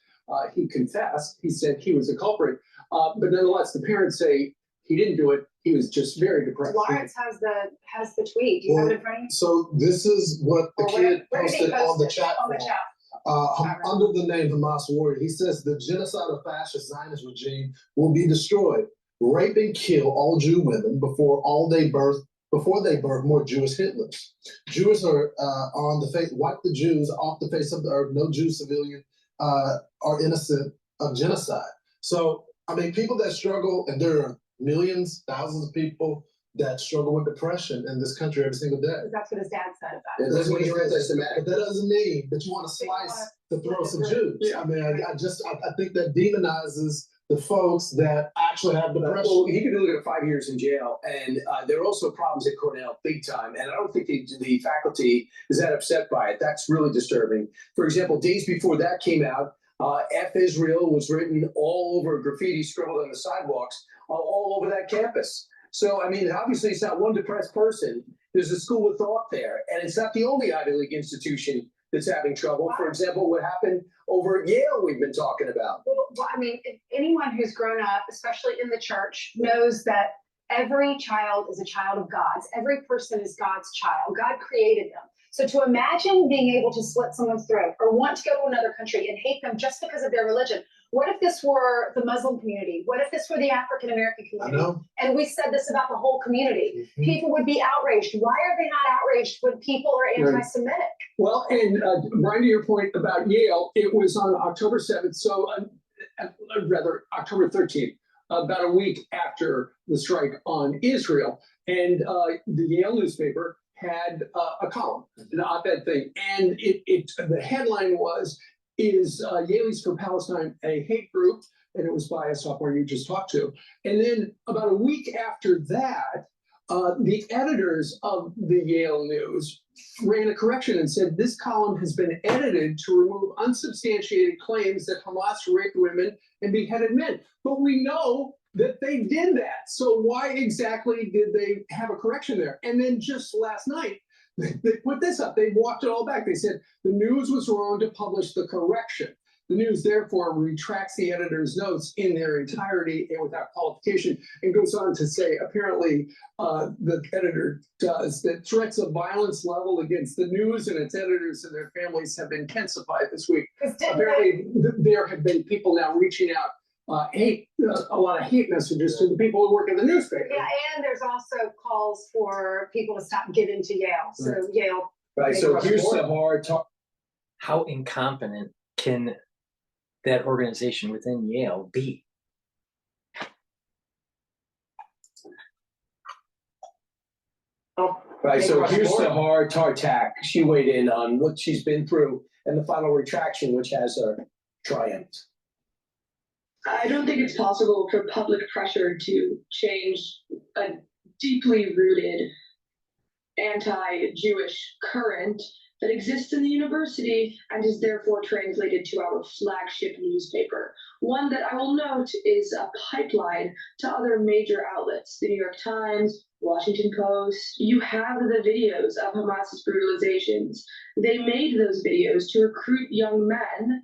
he confessed. He said he was a culprit. But nonetheless, the parents say he didn't do it. He was just very depressed. Lawrence has the tweet. Do you have it in front of you? So this is what the kid Where did he posted on the post it? chat On the forum. chat. Under the name Hamas warrior, he says the genocidal fascist Zionist regime will be destroyed, rape and kill all Jew women before they birth more Jewish Hitlers. Jews are on the face, wipe the Jews off the face of the earth. No Jew civilian are innocent of genocide. So, I mean, people that struggle, and there are millions, thousands of people that struggle with depression in this country every single day. That's what his dad said about it. That's what you're anti-Semitic. But that doesn't mean that you want to slice the throats of Jews. Yeah. I mean, I think that demonizes the folks that actually have depression. Well, he could be looking at 5 years in jail, and there are also problems at Cornell, big time. And I don't think the faculty is that upset by it. That's really disturbing. For example, days before that came out, F Israel was written all over, graffiti scribbled on the sidewalks, all over that campus. So, I mean, obviously it's not one depressed person. There's a school of thought there, and it's not the only Ivy League institution that's having trouble. For example, what happened over at Yale we've been talking about. Well, I mean, anyone who's grown up, especially in the church, knows that every child is a child of God's. Every person is God's child. God created them. So to imagine being able to slit someone's throat or want to go to another country and hate them just because of their religion. What if this were the Muslim community? What if this were the African-American community? I know. And we said this about the whole community. Mm-hmm. People would be outraged. Why are they not outraged when people are anti-Semitic? Well, and Brian, to your point about Yale, it was on October 7th, so rather October 13th, about a week after the strike on Israel. And the Yale newspaper had a column, an op-ed thing. And the headline was, is Yale's for Palestine a hate group? And it was by a sophomore you just talked to. And then about a week after that, the editors of the Yale News ran a correction and said this column has been edited to remove unsubstantiated claims that Hamas raped women and beheaded men. But we know that they did that. So why exactly did they have a correction there? And then just last night, they put this up. They walked it all back. They said the news was wrong to publish the correction. The news, therefore, retracts the editor's notes in their entirety and without qualification, and goes on to say, apparently, the editor does, that threats of violence leveled against the news and its editors and their families have intensified this week. Apparently, there have been people now reaching out hate, a lot of hate messages to the people who work in the newspaper. Yeah, and there's also calls for people to stop giving to Yale. So Yale. Right. So here's the hard talk. How incompetent can that organization within Yale be? Right. So here's the hard tack. She weighed in on what she's been through and the final retraction, which has her triumphed. I don't think it's possible for public pressure to change a deeply rooted anti-Jewish current that exists in the university and is therefore translated to our flagship newspaper. One that I will note is a pipeline to other major outlets, the New York Times, Washington Post. You have the videos of Hamas's brutalizations. They made those videos to recruit young men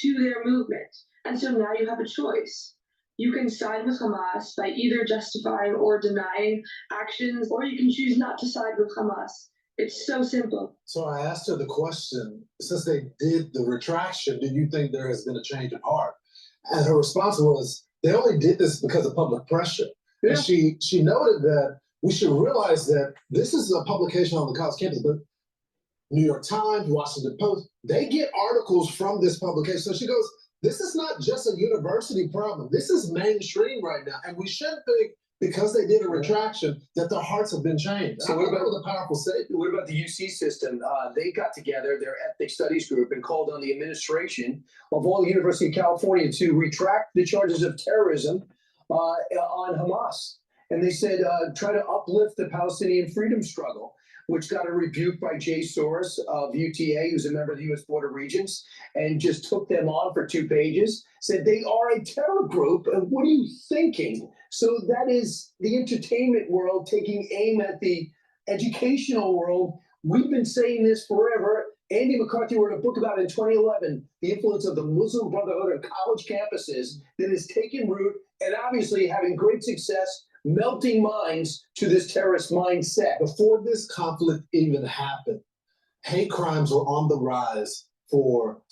to their movement. And so now you have a choice. You can side with Hamas by either justifying or denying actions, or you can choose not to side with Hamas. It's so simple. So I asked her the question, since they did the retraction, do you think there has been a change of heart? And her response was, they only did this because of public pressure. Yeah. And she noted that we should realize that this is a publication on the college campus, but New York Times, Washington Post, they get articles from this publication. So she goes, this is not just a university problem. This is mainstream right now. And we shouldn't think because they did a retraction that their hearts have been changed. So what about the powerful statement? What about the UC system? They got together, their ethnic studies group, and called on the administration of all the University of California to retract the charges of terrorism on Hamas. And they said, try to uplift the Palestinian freedom struggle, which got a rebuke by Jay Soros of UTA, who's a member of the U.S. Board of Regents, and just took them on for 2 pages, said they are a terror group. And what are you thinking? So that is the entertainment world taking aim at the educational world. We've been saying this forever. Andy McCarthy wrote a book about it in 2011, the influence of the Muslim Brotherhood on college campuses that has taken root and obviously having great success melting minds to this terrorist mindset. Before this conflict even happened, hate crimes were on the rise for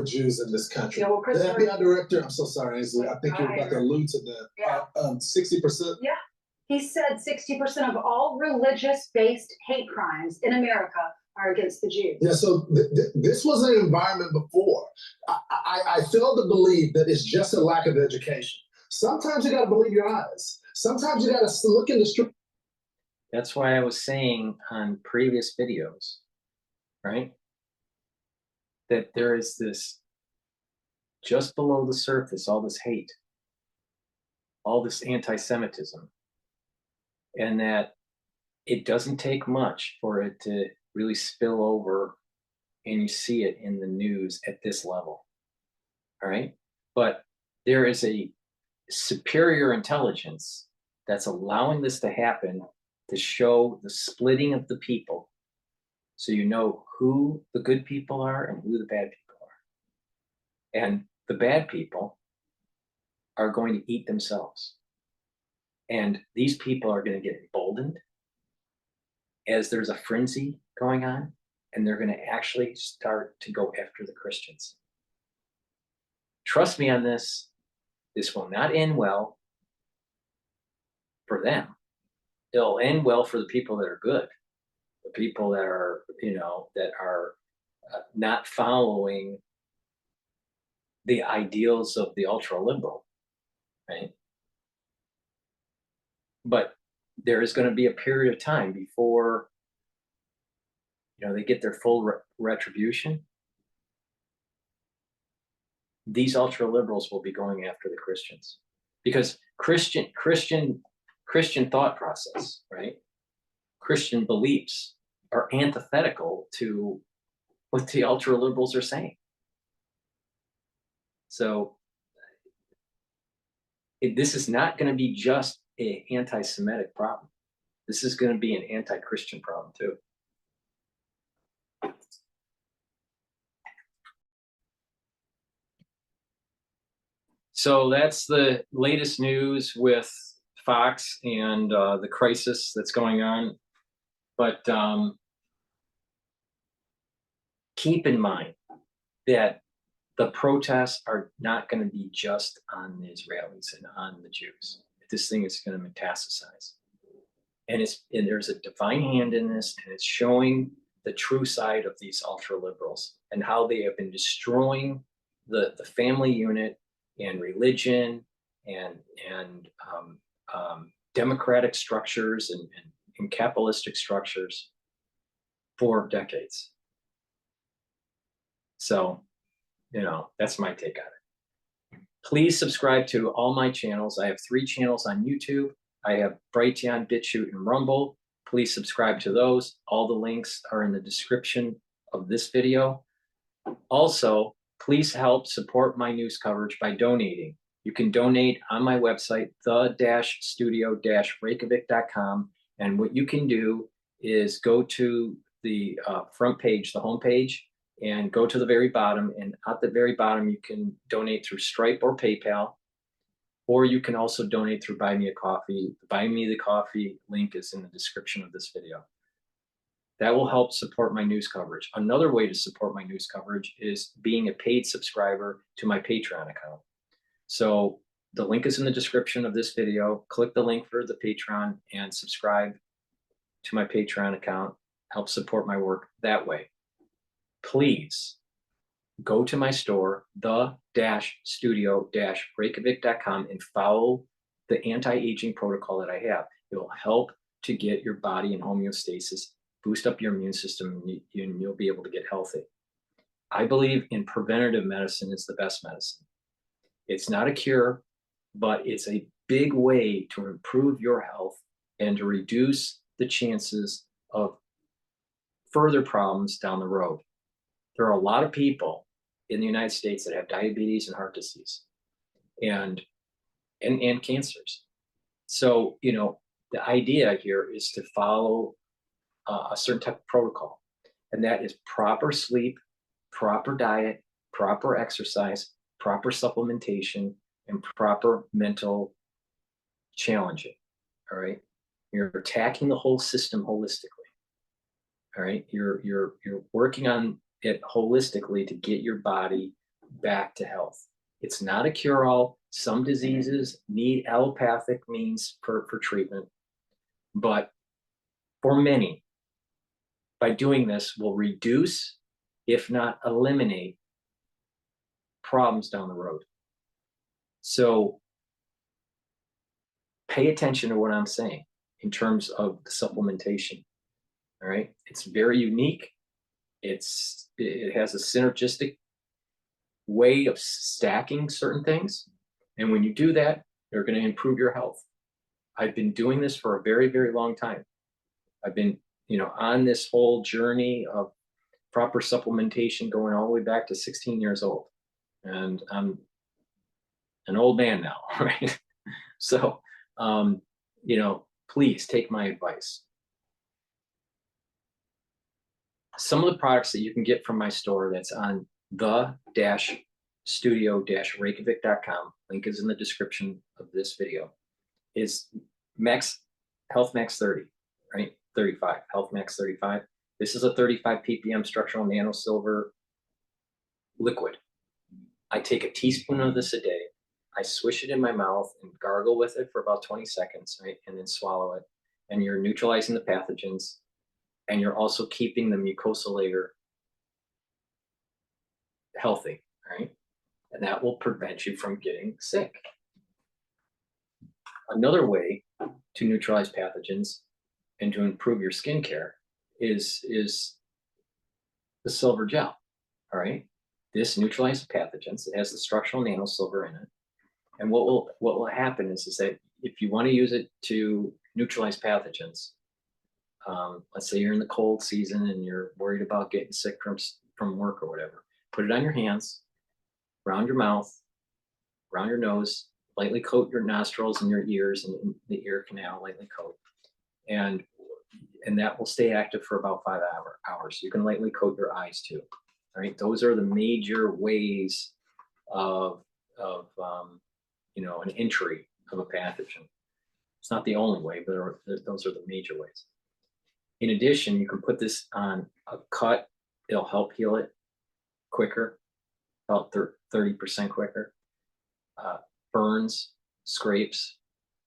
Jews in this country. Yeah, well, the FBI director, I'm so sorry, Ainsley, I think you're about to allude to that. Yeah. 60%. Yeah. He said 60% of all religious-based hate crimes in America are against the Jews. Yeah, so this was an environment before. I fail to believe that it's just a lack of education. Sometimes you got to believe your eyes. Sometimes you got to look in the street. That's why I was saying on previous videos, right, that there is this, just below the surface, all this hate, all this anti-Semitism, and that it doesn't take much for it to really spill over, and you see it in the news at this level, all right? But there is a superior intelligence that's allowing this to happen, to show the splitting of the people, so you know who the good people are and who the bad people are. And the bad people are going to eat themselves. And these people are going to get emboldened as there's a frenzy going on, and they're going to actually start to go after the Christians. Trust me on this. This will not end well for them. It'll end well for the people that are good, the people that are, that are not following the ideals of the ultra-liberal, right? But there is going to be a period of time before, they get their full retribution. These ultra-liberals will be going after the Christians, because Christian thought process, right? Christian beliefs are antithetical to what the ultra-liberals are saying. So this is not going to be just an anti-Semitic problem. This is going to be an anti-Christian problem too. So that's the latest news with Fox and the crisis that's going on. But keep in mind that the protests are not going to be just on the Israelis and on the Jews. This thing is going to metastasize. And there's a divine hand in this, and it's showing the true side of these ultra liberals and how they have been destroying the family unit and religion and democratic structures and capitalistic structures for decades. So, that's my take on it. Please subscribe to all my channels. I have 3 channels on YouTube. I have Brighteon, Bitchute, and Rumble. Please subscribe to those. All the links are in the description of this video. Also, please help support my news coverage by donating. You can donate on my website, the-studio-reykjavik.com. And what you can do is go to the front page, the home page, and go to the very bottom. And at the very bottom, you can donate through Stripe or PayPal, or you can also donate through Buy Me a Coffee. The Buy Me the Coffee link is in the description of this video. That will help support my news coverage. Another way to support my news coverage is being a paid subscriber to my Patreon account. So the link is in the description of this video. Click the link for the Patreon and subscribe to my Patreon account. Help support my work that way. Please go to my store, the-studio-reykjavik.com, and follow the anti-aging protocol that I have. It will help to get your body in homeostasis, boost up your immune system, and you'll be able to get healthy. I believe in preventative medicine is the best medicine. It's not a cure, but it's a big way to improve your health and to reduce the chances of further problems down the road. There are a lot of people in the United States that have diabetes and heart disease and cancers. So, the idea here is to follow a certain type of protocol, and that is proper sleep, proper diet, proper exercise, proper supplementation, and proper mental challenging. All right. You're attacking the whole system holistically. All right. You're working on it holistically to get your body back to health. It's not a cure-all. Some diseases need allopathic means for treatment, but for many, by doing this, will reduce, if not eliminate, problems down the road. So pay attention to what I'm saying in terms of the supplementation. All right. It's very unique. It has a synergistic way of stacking certain things. And when you do that, they're going to improve your health. I've been doing this for a very, very long time. I've been, on this whole journey of proper supplementation going all the way back to 16 years old. And I'm an old man now, right? So, please take my advice. Some of the products that you can get from my store that's on the-studio-reykjavik.com, link is in the description of this video, is Health Max 30, right? 35, Health Max 35. This is a 35 ppm structural nano silver liquid. I take a teaspoon of this a day. I swish it in my mouth and gargle with it for about 20 seconds, right? And then swallow it. And you're neutralizing the pathogens. And you're also keeping the mucosal layer healthy, right? And that will prevent you from getting sick. Another way to neutralize pathogens and to improve your skincare is the silver gel, all right? This neutralizes pathogens. It has the structural nano silver in it. And what will happen is that if you want to use it to neutralize pathogens, let's say you're in the cold season and you're worried about getting sick from work or whatever, put it on your hands, around your mouth, around your nose, lightly coat your nostrils and your ears and the ear canal, lightly coat. And that will stay active for about 5 hours. You can lightly coat your eyes too. All right. Those are the major ways of an entry of a pathogen. It's not the only way, but those are the major ways. In addition, you can put this on a cut. It'll help heal it quicker. about 30% quicker. Burns, scrapes,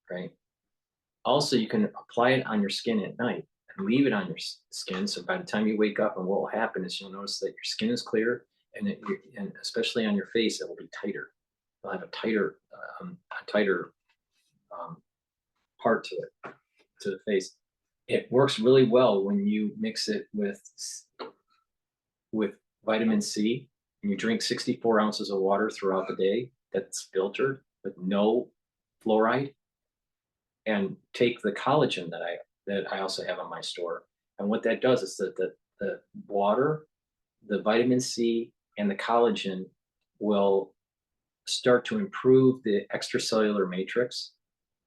right? Also, you can apply it on your skin at night and leave it on your skin. So by the time you wake up, and what will happen is you'll notice that your skin is clear, and and especially on your face, it will be tighter. You'll have a tighter part to it, to the face. It works really well when you mix it with vitamin C, and you drink 64 ounces of water throughout the day that's filtered with no fluoride, and take the collagen that I also have on my store. And what that does is that the water, the vitamin C, and the collagen will start to improve the extracellular matrix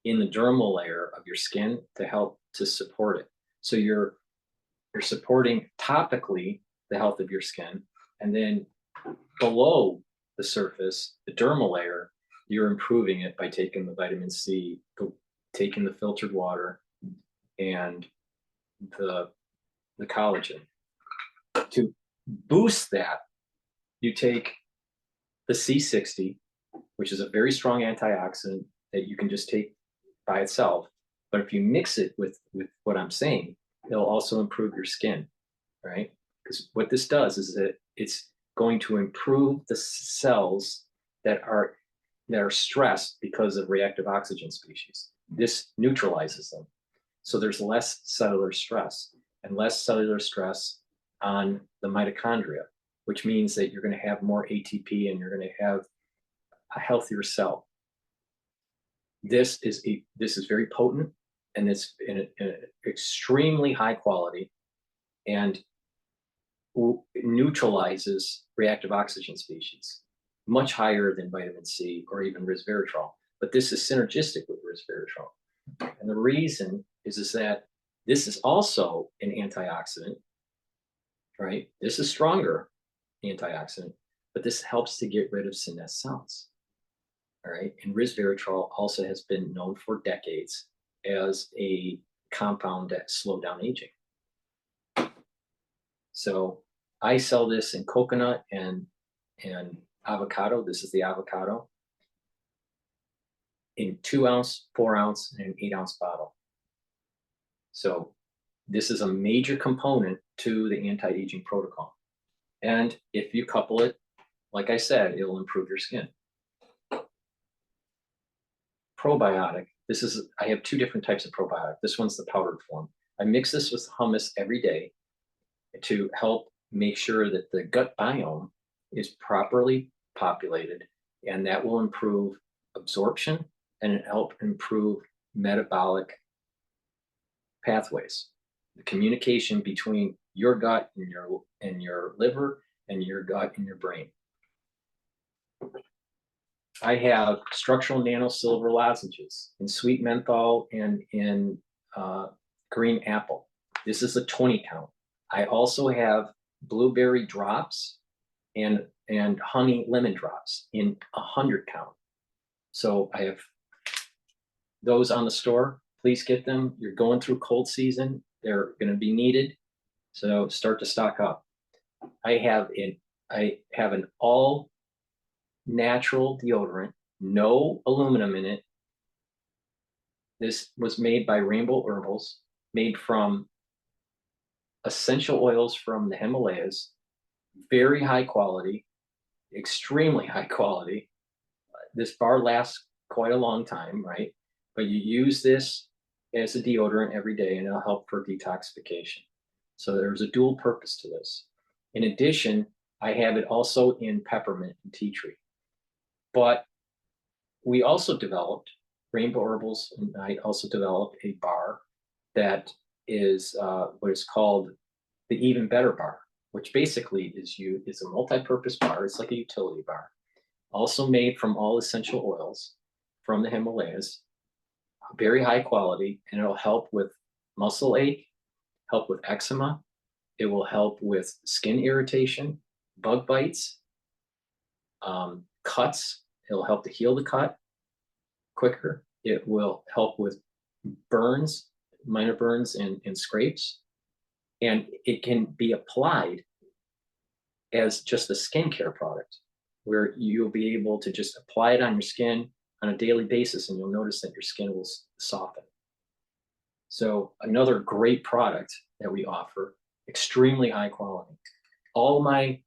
in the dermal layer of your skin to help to support it. So you're supporting topically the health of your skin, and then below the surface, the dermal layer, you're improving it by taking the vitamin C, taking the filtered water, and the collagen. To boost that, you take the C60, which is a very strong antioxidant that you can just take by itself. But if you mix it with what I'm saying, it'll also improve your skin, right? Because what this does is that it's going to improve the cells that are stressed because of reactive oxygen species. This neutralizes them. So there's less cellular stress, and less cellular stress on the mitochondria, which means that you're going to have more ATP and you're going to have a healthier cell. This is very potent, and it's in extremely high quality, and neutralizes reactive oxygen species, much higher than vitamin C or even resveratrol. But this is synergistic with resveratrol. And the reason is that this is also an antioxidant, right? This is stronger antioxidant, but this helps to get rid of senescent cells, all right? And resveratrol also has been known for decades as a compound that slows down aging. So I sell this in coconut and avocado. This is the avocado in 2 ounce, 4 ounce, and an 8 ounce bottle. So this is a major component to the anti-aging protocol. And if you couple it, like I said, it'll improve your skin. Probiotic. I have 2 different types of probiotic. This one's the powdered form. I mix this with hummus every day to help make sure that the gut biome is properly populated, and that will improve absorption and help improve metabolic pathways, the communication between your gut and your liver and your gut and your brain. I have structural nano silver lozenges in sweet menthol and in green apple. This is a 20 count. I also have blueberry drops and honey lemon drops in 100 count. So I have those on the store. Please get them. You're going through cold season. They're going to be needed. So start to stock up. I have an all natural deodorant, no aluminum in it. This was made by Rainbow Herbals, made from essential oils from the Himalayas, very high quality, extremely high quality. This bar lasts quite a long time, right? But you use this as a deodorant every day, and it'll help for detoxification. So there's a dual purpose to this. In addition, I have it also in peppermint and tea tree. But we also developed, Rainbow Herbals, and I also developed a bar that is what is called the Even Better Bar, which basically is a multi-purpose bar. It's like a utility bar, also made from all essential oils from the Himalayas, very high quality, and it'll help with muscle ache, help with eczema. It will help with skin irritation, bug bites, cuts. It'll help to heal the cut quicker. It will help with burns, minor burns and scrapes. And it can be applied as just a skincare product where you'll be able to just apply it on your skin on a daily basis, and you'll notice that your skin will soften. So another great product that we offer, extremely high quality. All my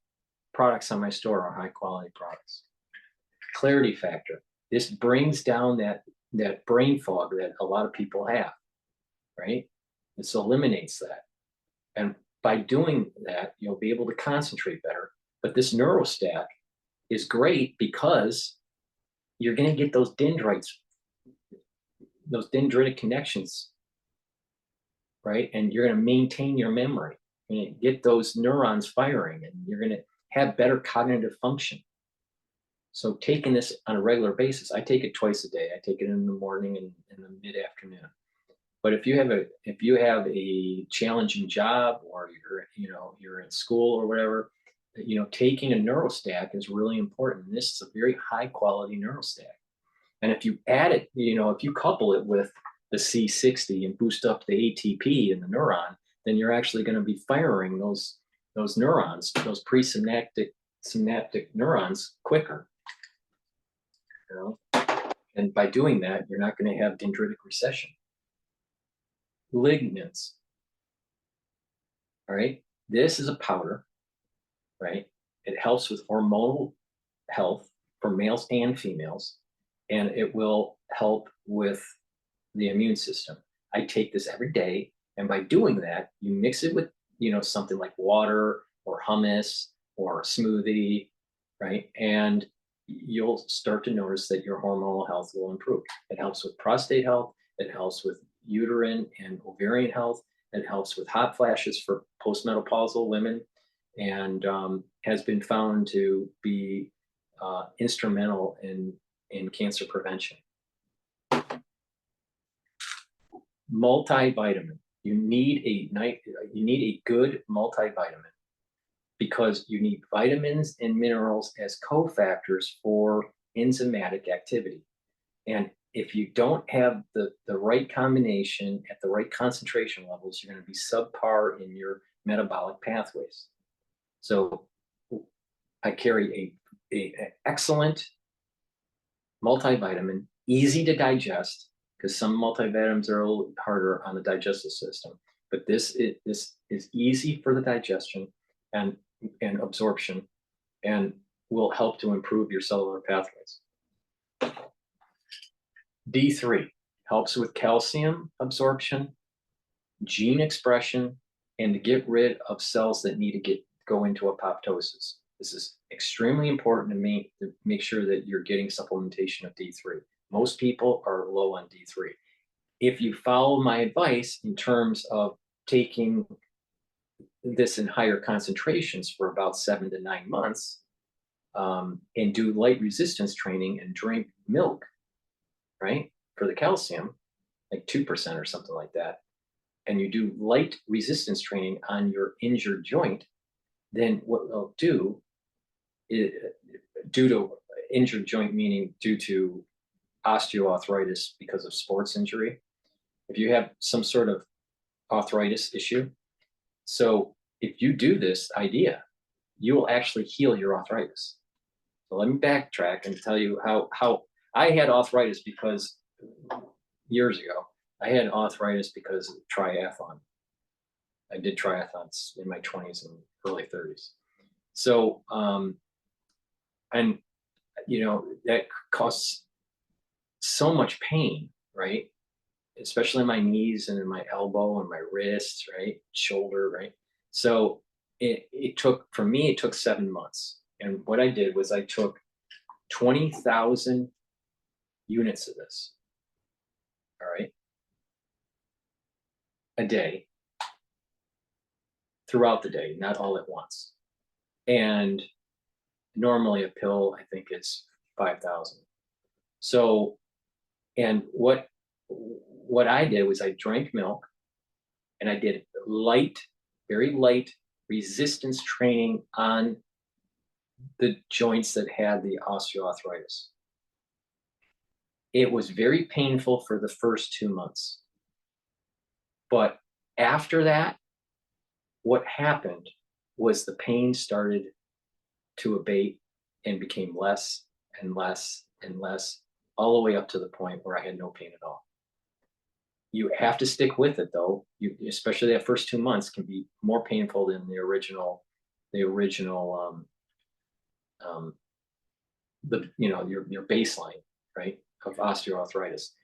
products on my store are high quality products. Clarity factor. This brings down that brain fog that a lot of people have, right? This eliminates that. And by doing that, you'll be able to concentrate better. But this NeuroStack is great because you're going to get those dendrites, those dendritic connections, right? And you're going to maintain your memory. You're going to get those neurons firing, and you're going to have better cognitive function. So taking this on a regular basis, I take it twice a day. I take it in the morning and in the mid-afternoon. But if you have a challenging job, or you're in school or whatever, taking a NeuroStack is really important. And this is a very high quality NeuroStack. And if you add it, if you couple it with the C60 and boost up the ATP in the neuron, then you're actually going to be firing those neurons, those presynaptic neurons quicker. And by doing that, you're not going to have dendritic recession. Lignans. All right, this is a powder, right? It helps with hormonal health for males and females, and it will help with the immune system. I take this every day, and by doing that, you mix it with something like water or hummus or a smoothie, right? And you'll start to notice that your hormonal health will improve. It helps with prostate health. It helps with uterine and ovarian health. It helps with hot flashes for postmenopausal women, and has been found to be instrumental in cancer prevention. Multivitamin. You need a good multivitamin, because you need vitamins and minerals as cofactors for enzymatic activity. And if you don't have the right combination at the right concentration levels, you're going to be subpar in your metabolic pathways. So I carry a excellent multivitamin, easy to digest, because some multivitamins are a little harder on the digestive system. But this is easy for the digestion and absorption, and will help to improve your cellular pathways. D3 helps with calcium absorption, gene expression, and to get rid of cells that need to go into apoptosis. This is extremely important to make sure that you're getting supplementation of D3. Most people are low on D3. If you follow my advice in terms of taking this in higher concentrations for about 7 to 9 months, and do light resistance training and drink milk, right, for the calcium, like 2% or something like that, and you do light resistance training on your injured joint, then what they'll do is, due to injured joint, meaning due to osteoarthritis because of sports injury, if you have some sort of arthritis issue, so if you do this idea, you will actually heal your arthritis. So let me backtrack and tell you how I had arthritis, because years ago, I had arthritis because of triathlon. I did triathlons in my 20s and early 30s. So, and that caused so much pain, right? Especially in my knees and in my elbow and my wrists, right? Shoulder, right? So it took 7 months. And what I did was I took 20,000 units of this, all right, a day, throughout the day, not all at once. And normally a pill, I think, is 5,000. So, and what I did was I drank milk, and I did light, very light resistance training on the joints that had the osteoarthritis. It was very painful for the first 2 months. But after that, what happened was the pain started to abate and became less and less and less, all the way up to the point where I had no pain at all. You have to stick with it though. You, especially that first 2 months, can be more painful than the original, your baseline, right, of osteoarthritis.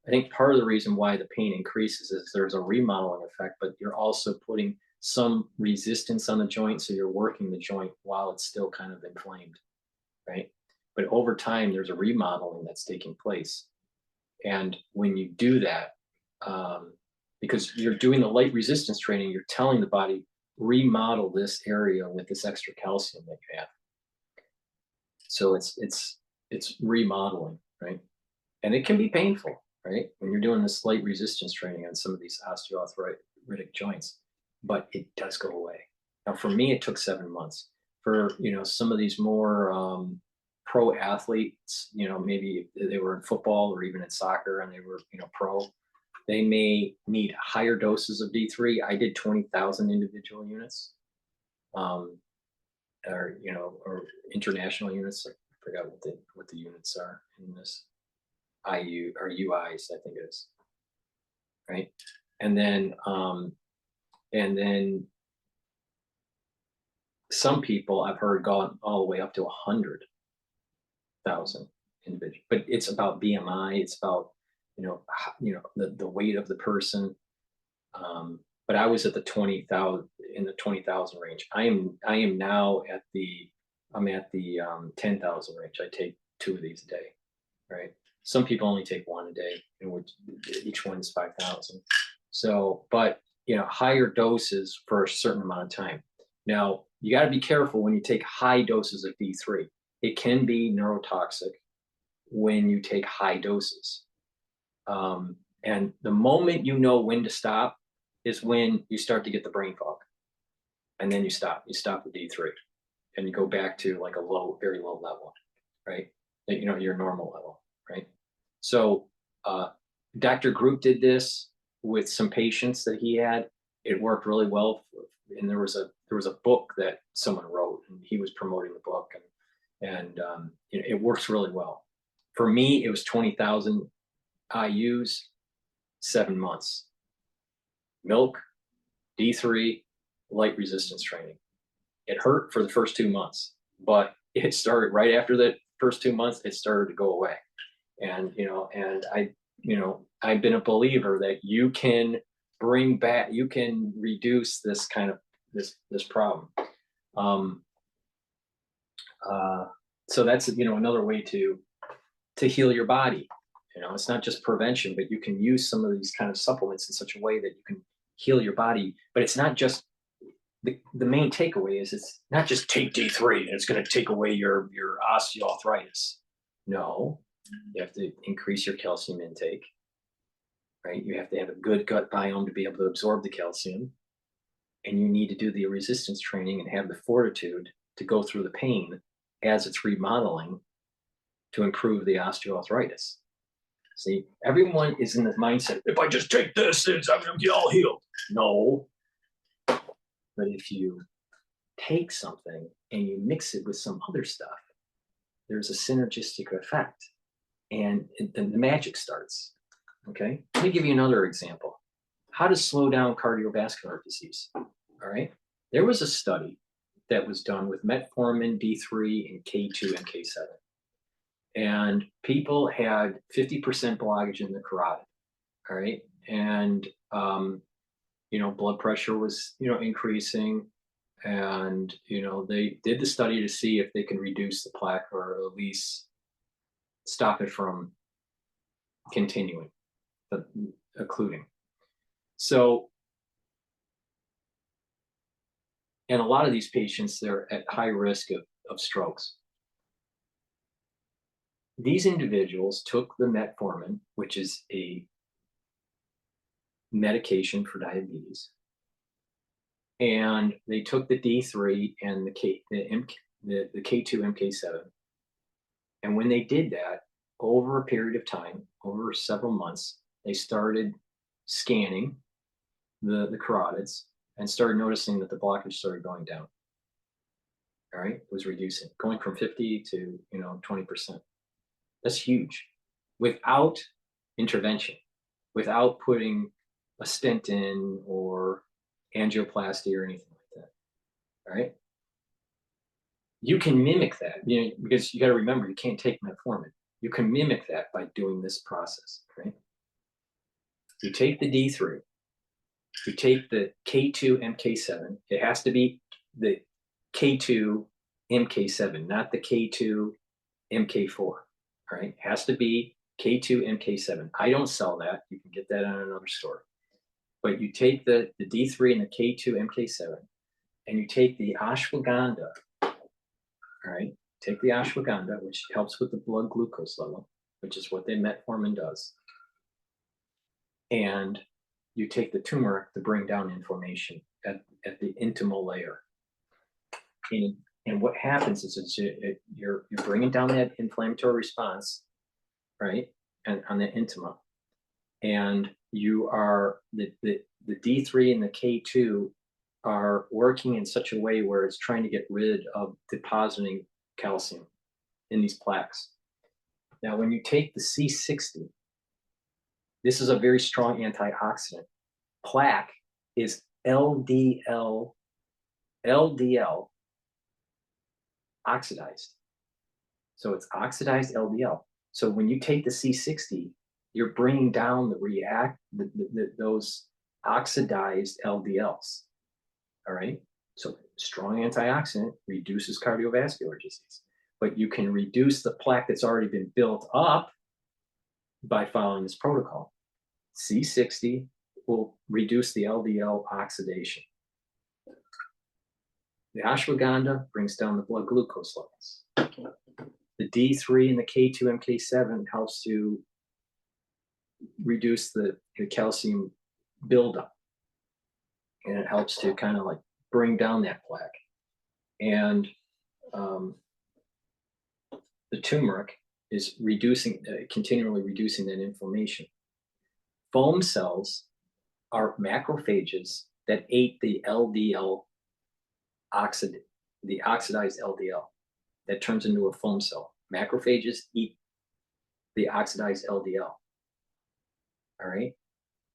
I think part of the reason why the pain increases is there's a remodeling effect, but you're also putting some resistance on the joint, so you're working the joint while it's still kind of inflamed, right? But over time, there's a remodeling that's taking place. And when you do that, because you're doing the light resistance training, you're telling the body, remodel this area with this extra calcium that you have. So it's remodeling, right? And it can be painful, right, when you're doing this light resistance training on some of these osteoarthritic joints, but it does go away. Now, for me, it took 7 months. For some of these more pro athletes, maybe they were in football or even in soccer and they were pro, they may need higher doses of D3. I did 20,000 individual units, or international units. I forgot what the units are in this. IU or UIs, I think it is, right? And then some people I've heard gone all the way up to 100,000 individuals. But it's about BMI. It's about the weight of the person. But I was at the 20,000 range. I am now at the 10,000 range. I take 2 of these a day, right? Some people only take 1 a day, and each one is 5,000. So, but higher doses for a certain amount of time. Now, you got to be careful when you take high doses of D3. It can be neurotoxic when you take high doses. And the moment you know when to stop is when you start to get the brain fog. And then you stop the D3 and you go back to like a very low level, right? Your normal level, right? So Dr. Group did this with some patients that he had. It worked really well. And there was a book that someone wrote, and he was promoting the book, and it works really well. For me, it was 20,000 IUs, 7 months. Milk, D3, light resistance training. It hurt for the first 2 months, but it started right after the first 2 months, it started to go away. And, I've been a believer that you can reduce this kind of, this problem. So that's, another way to heal your body. It's not just prevention, but you can use some of these kind of supplements in such a way that you can heal your body. But it's not just, the main takeaway is it's not just take D3 and it's going to take away your osteoarthritis. No, you have to increase your calcium intake, right? You have to have a good gut biome to be able to absorb the calcium. And you need to do the resistance training and have the fortitude to go through the pain as it's remodeling to improve the osteoarthritis. See, everyone is in the mindset, if I just take this, I'm going to get all healed. No. But if you take something and you mix it with some other stuff, there's a synergistic effect, and then the magic starts. Okay? Let me give you another example. How to slow down cardiovascular disease. All right? There was a study that was done with metformin, D3, and K2 and K7. And people had 50% blockage in the carotid. All right? And, blood pressure was, increasing. And, they did the study to see if they can reduce the plaque or at least stop it from continuing, occluding. So, and a lot of these patients, they're at high risk of strokes. These individuals took the metformin, which is a medication for diabetes, and they took the D3 and the K2 MK7. And when they did that, over a period of time, over several months, they started scanning the carotids and started noticing that the blockage started going down. All right, it was reducing, going from 50 to 20%. That's huge, without intervention, without putting a stent in or angioplasty or anything like that. All right. You can mimic that, because you got to remember, you can't take metformin. You can mimic that by doing this process, right? You take the D3, you take the K2 MK7. It has to be the K2 MK7, not the K2 MK4, all right? It has to be K2 MK7. I don't sell that. You can get that on another store. But you take the D3 and the K2 MK7, and you take the ashwagandha, all right? Take the ashwagandha, which helps with the blood glucose level, which is what the metformin does. And you take the turmeric to bring down inflammation at the intimal layer. And what happens is you're bringing down that inflammatory response, right? And on the intima. And you are, the D3 and the K2 are working in such a way where it's trying to get rid of depositing calcium in these plaques. Now, when you take the C60, this is a very strong antioxidant. Plaque is LDL oxidized. So it's oxidized LDL. So when you take the C60, you're bringing down those oxidized LDLs. All right. So strong antioxidant reduces cardiovascular disease, but you can reduce the plaque that's already been built up by following this protocol. C60 will reduce the LDL oxidation. The ashwagandha brings down the blood glucose levels. The D3 and the K2 MK7 helps to reduce the calcium buildup, and it helps to kind of like bring down that plaque. And the turmeric is continually reducing that inflammation. Foam cells are macrophages that ate the LDL the oxidized LDL that turns into a foam cell. Macrophages eat the oxidized LDL. All right.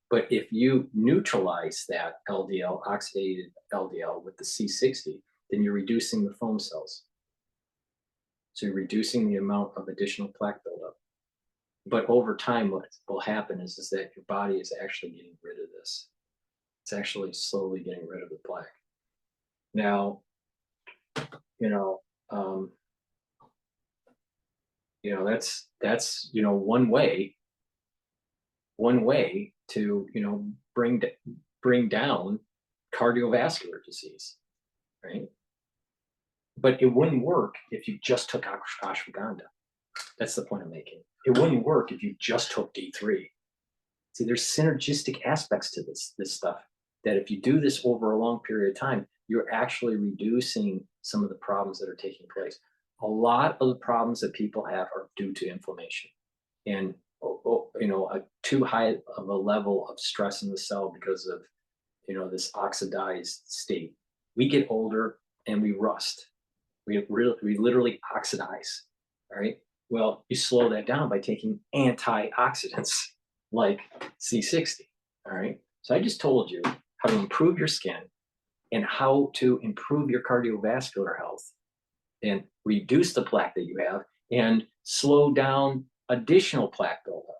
But if you neutralize that LDL, oxidated LDL, with the C60, then you're reducing the foam cells. So you're reducing the amount of additional plaque buildup. But over time, what will happen is that your body is actually getting rid of this. It's actually slowly getting rid of the plaque. Now, that's one way to bring down cardiovascular disease, right? But it wouldn't work if you just took ashwagandha. That's the point I'm making. It wouldn't work if you just took D3. See, there's synergistic aspects to this stuff, that if you do this over a long period of time, you're actually reducing some of the problems that are taking place. A lot of the problems that people have are due to inflammation and too high of a level of stress in the cell because of this oxidized state. We get older and we rust. We literally oxidize. All right. Well, you slow that down by taking antioxidants like C60. All right. So I just told you how to improve your skin and how to improve your cardiovascular health and reduce the plaque that you have and slow down additional plaque buildup,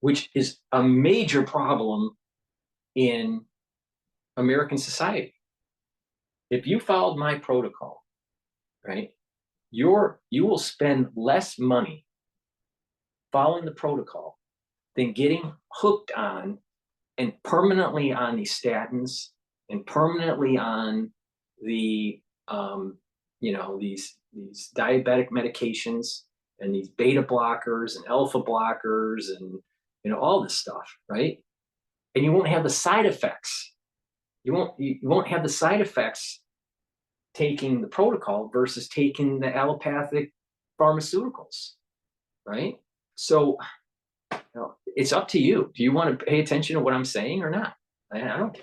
which is a major problem in American society. If you followed my protocol, right, you will spend less money following the protocol than getting hooked on and permanently on these statins and permanently on the these diabetic medications and these beta blockers and alpha blockers and all this stuff, right? And you won't have the side effects. You won't have the side effects taking the protocol versus taking the allopathic pharmaceuticals, right? So it's up to you. Do you want to pay attention to what I'm saying or not? I don't.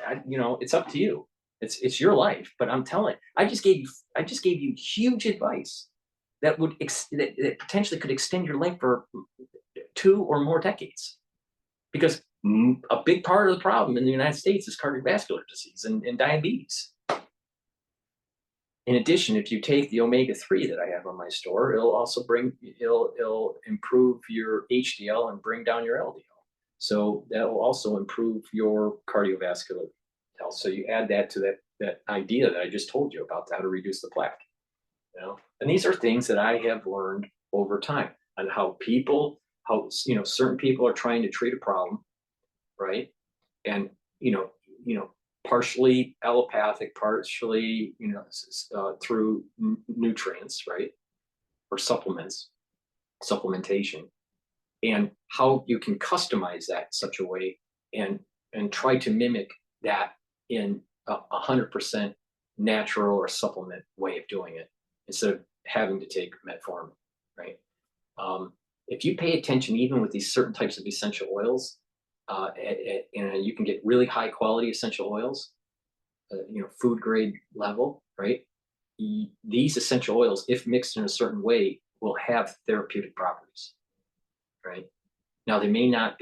It's up to you. It's your life, but I'm telling. I just gave you huge advice that would that potentially could extend your life for 2 or more decades, because a big part of the problem in the United States is cardiovascular disease and diabetes. In addition, if you take the omega-3 that I have on my store, it'll improve your HDL and bring down your LDL. So that will also improve your cardiovascular health. So you add that to that idea that I just told you about how to reduce the plaque. And these are things that I have learned over time on how certain people are trying to treat a problem, right? And partially allopathic, partially through nutrients, right, or supplementation, and how you can customize that in such a way and try to mimic that in 100% natural or supplement way of doing it instead of having to take metformin, right? If you pay attention, even with these certain types of essential oils, you can get really high quality essential oils, food grade level, right? These essential oils, if mixed in a certain way, will have therapeutic properties, right? Now they may not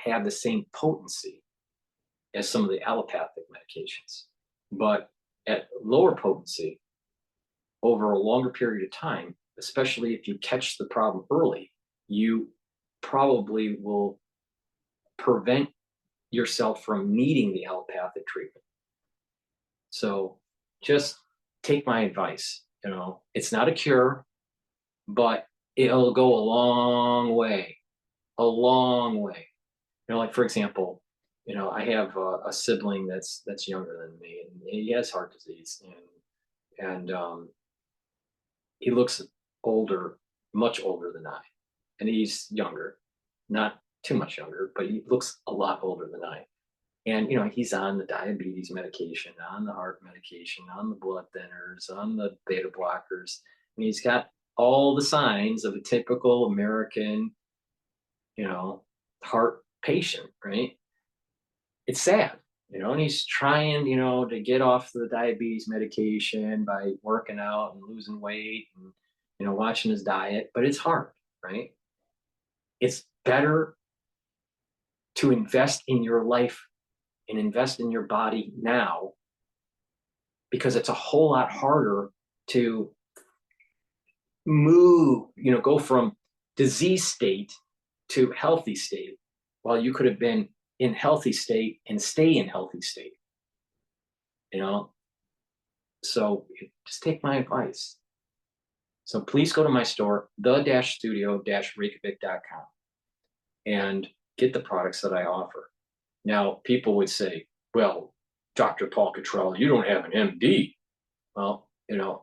have the same potency as some of the allopathic medications, but at lower potency over a longer period of time, especially if you catch the problem early, you probably will prevent yourself from needing the allopathic treatment. So just take my advice. It's not a cure, but it'll go a long way. Like for example, I have a sibling that's younger than me, and he has heart disease, and he looks older, much older than I, and he's younger, not too much younger, but he looks a lot older than I. And he's on the diabetes medication, on the heart medication, on the blood thinners, on the beta blockers, and he's got all the signs of a typical American, heart patient, right? It's sad, and he's trying, to get off the diabetes medication by working out and losing weight and, watching his diet, but it's hard, right? It's better to invest in your life and invest in your body now, because it's a whole lot harder to move, go from disease state to healthy state, while you could have been in healthy state and stay in healthy state. So just take my advice. So please go to my store, the-studio-reykjavik.com, and get the products that I offer. Now, people would say, well, Dr. Paul Cottrell, you don't have an MD. Well,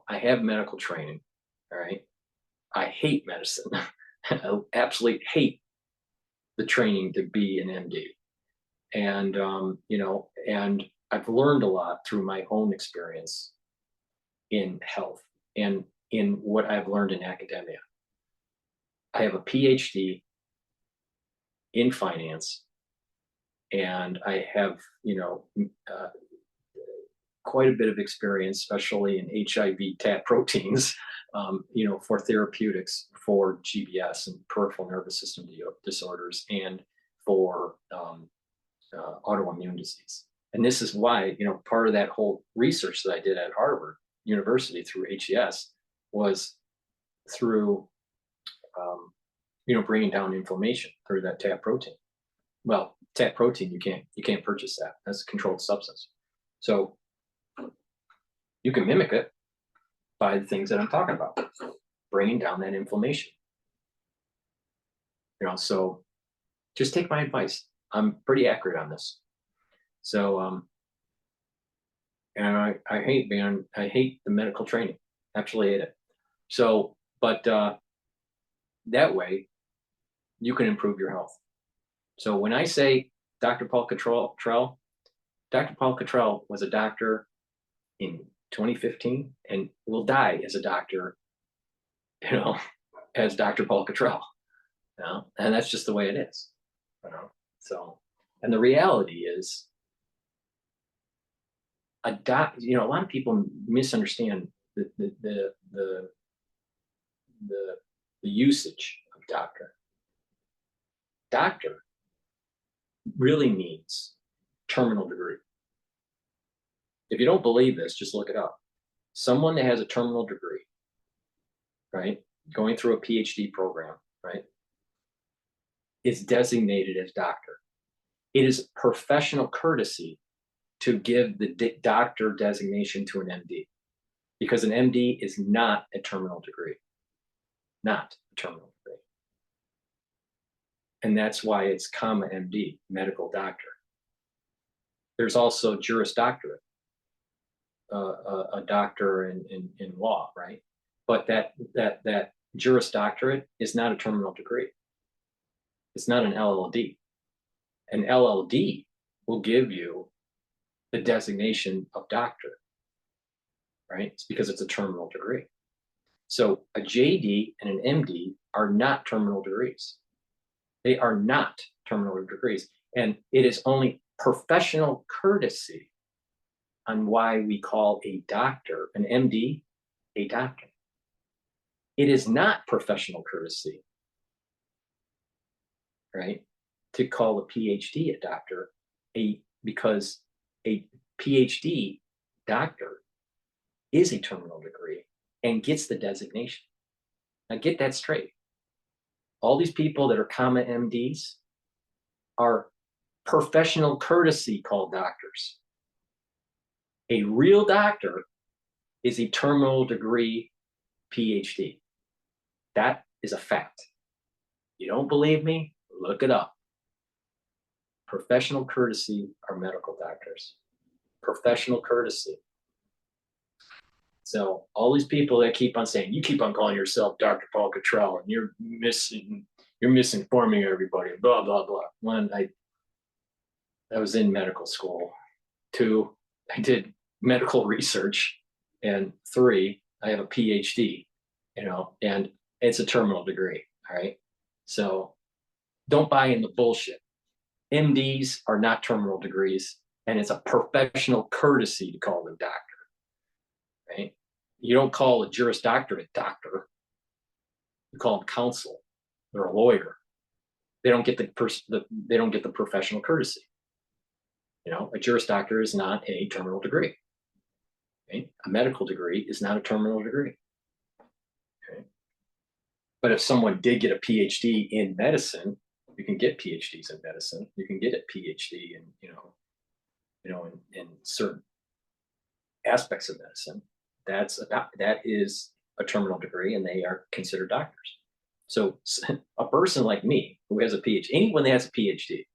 I have medical training, all right? I hate medicine. I absolutely hate the training to be an MD. And, and I've learned a lot through my own experience in health and in what I've learned in academia. I have a Ph.D. in finance, and I have, quite a bit of experience, especially in HIV TAP proteins, for therapeutics for GBS and peripheral nervous system disorders, and for autoimmune disease. And this is why, part of that whole research that I did at Harvard University through HES was through, bringing down inflammation through that TAP protein. Well, TAP protein, you can't purchase that. That's a controlled substance. So you can mimic it by the things that I'm talking about, bringing down that inflammation. So just take my advice. I'm pretty accurate on this. So, and I hate the medical training. Absolutely hate it. So, but that way you can improve your health. So when I say Dr. Paul Cottrell, Dr. Paul Cottrell was a doctor in 2015 and will die as a doctor, as Dr. Paul Cottrell. And that's just the way it is. So, and the reality is, you know, a lot of people misunderstand the usage of doctor. Doctor really means terminal degree. If you don't believe this, just look it up. Someone that has a terminal degree, right, going through a PhD program, right, is designated as doctor. It is professional courtesy to give the doctor designation to an MD, because an MD is not a terminal degree, not a terminal degree. And that's why it's comma MD, medical doctor. There's also Juris Doctorate, a doctor in law, right? But that Juris Doctorate is not a terminal degree. It's not an LLD. An LLD will give you the designation of doctor, right? It's because it's a terminal degree. So a JD and an MD are not terminal degrees. They are not terminal degrees. And it is only professional courtesy on why we call a doctor, an MD, a doctor. It is not professional courtesy, right, to call a PhD a doctor, because a PhD doctor is a terminal degree and gets the designation. Now get that straight. All these people that are comma MDs are professional courtesy called doctors. A real doctor is a terminal degree PhD. That is a fact. You don't believe me? Look it up. Professional courtesy are medical doctors. Professional courtesy. So all these people that keep on saying, you keep on calling yourself Dr. Paul Cottrell and you're misinforming everybody, blah, blah, blah. One, I was in medical school. Two, I did medical research. And three, I have a PhD, you know, and it's a terminal degree, all right? So don't buy in the bullshit. MDs are not terminal degrees, and it's a professional courtesy to call them doctor, right? You don't call a Juris Doctorate doctor. You call them counsel. They're a lawyer. They don't get they don't get the professional courtesy. You know, a Juris Doctor is not a terminal degree. Okay? A medical degree is not a terminal degree. Okay? But if someone did get a PhD in medicine, you can get PhDs in medicine. You can get a PhD in, in certain aspects of medicine. That is a terminal degree, and they are considered doctors. So a person like me who has a PhD, anyone that has a PhD,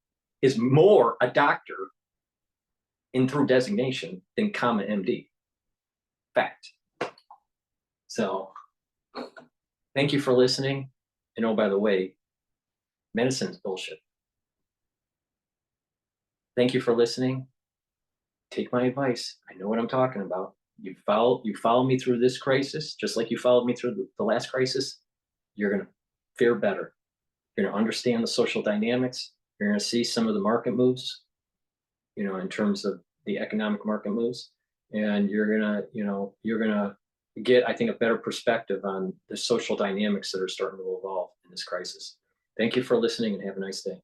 is more a doctor in through designation than comma MD. Fact. So thank you for listening. And oh, by the way, medicine is bullshit. Thank you for listening. Take my advice. I know what I'm talking about. You follow me through this crisis, just like you followed me through the last crisis. You're going to fare better. You're going to understand the social dynamics. You're going to see some of the market moves, in terms of the economic market moves. And you're going to get, I think, a better perspective on the social dynamics that are starting to evolve in this crisis. Thank you for listening and have a nice day.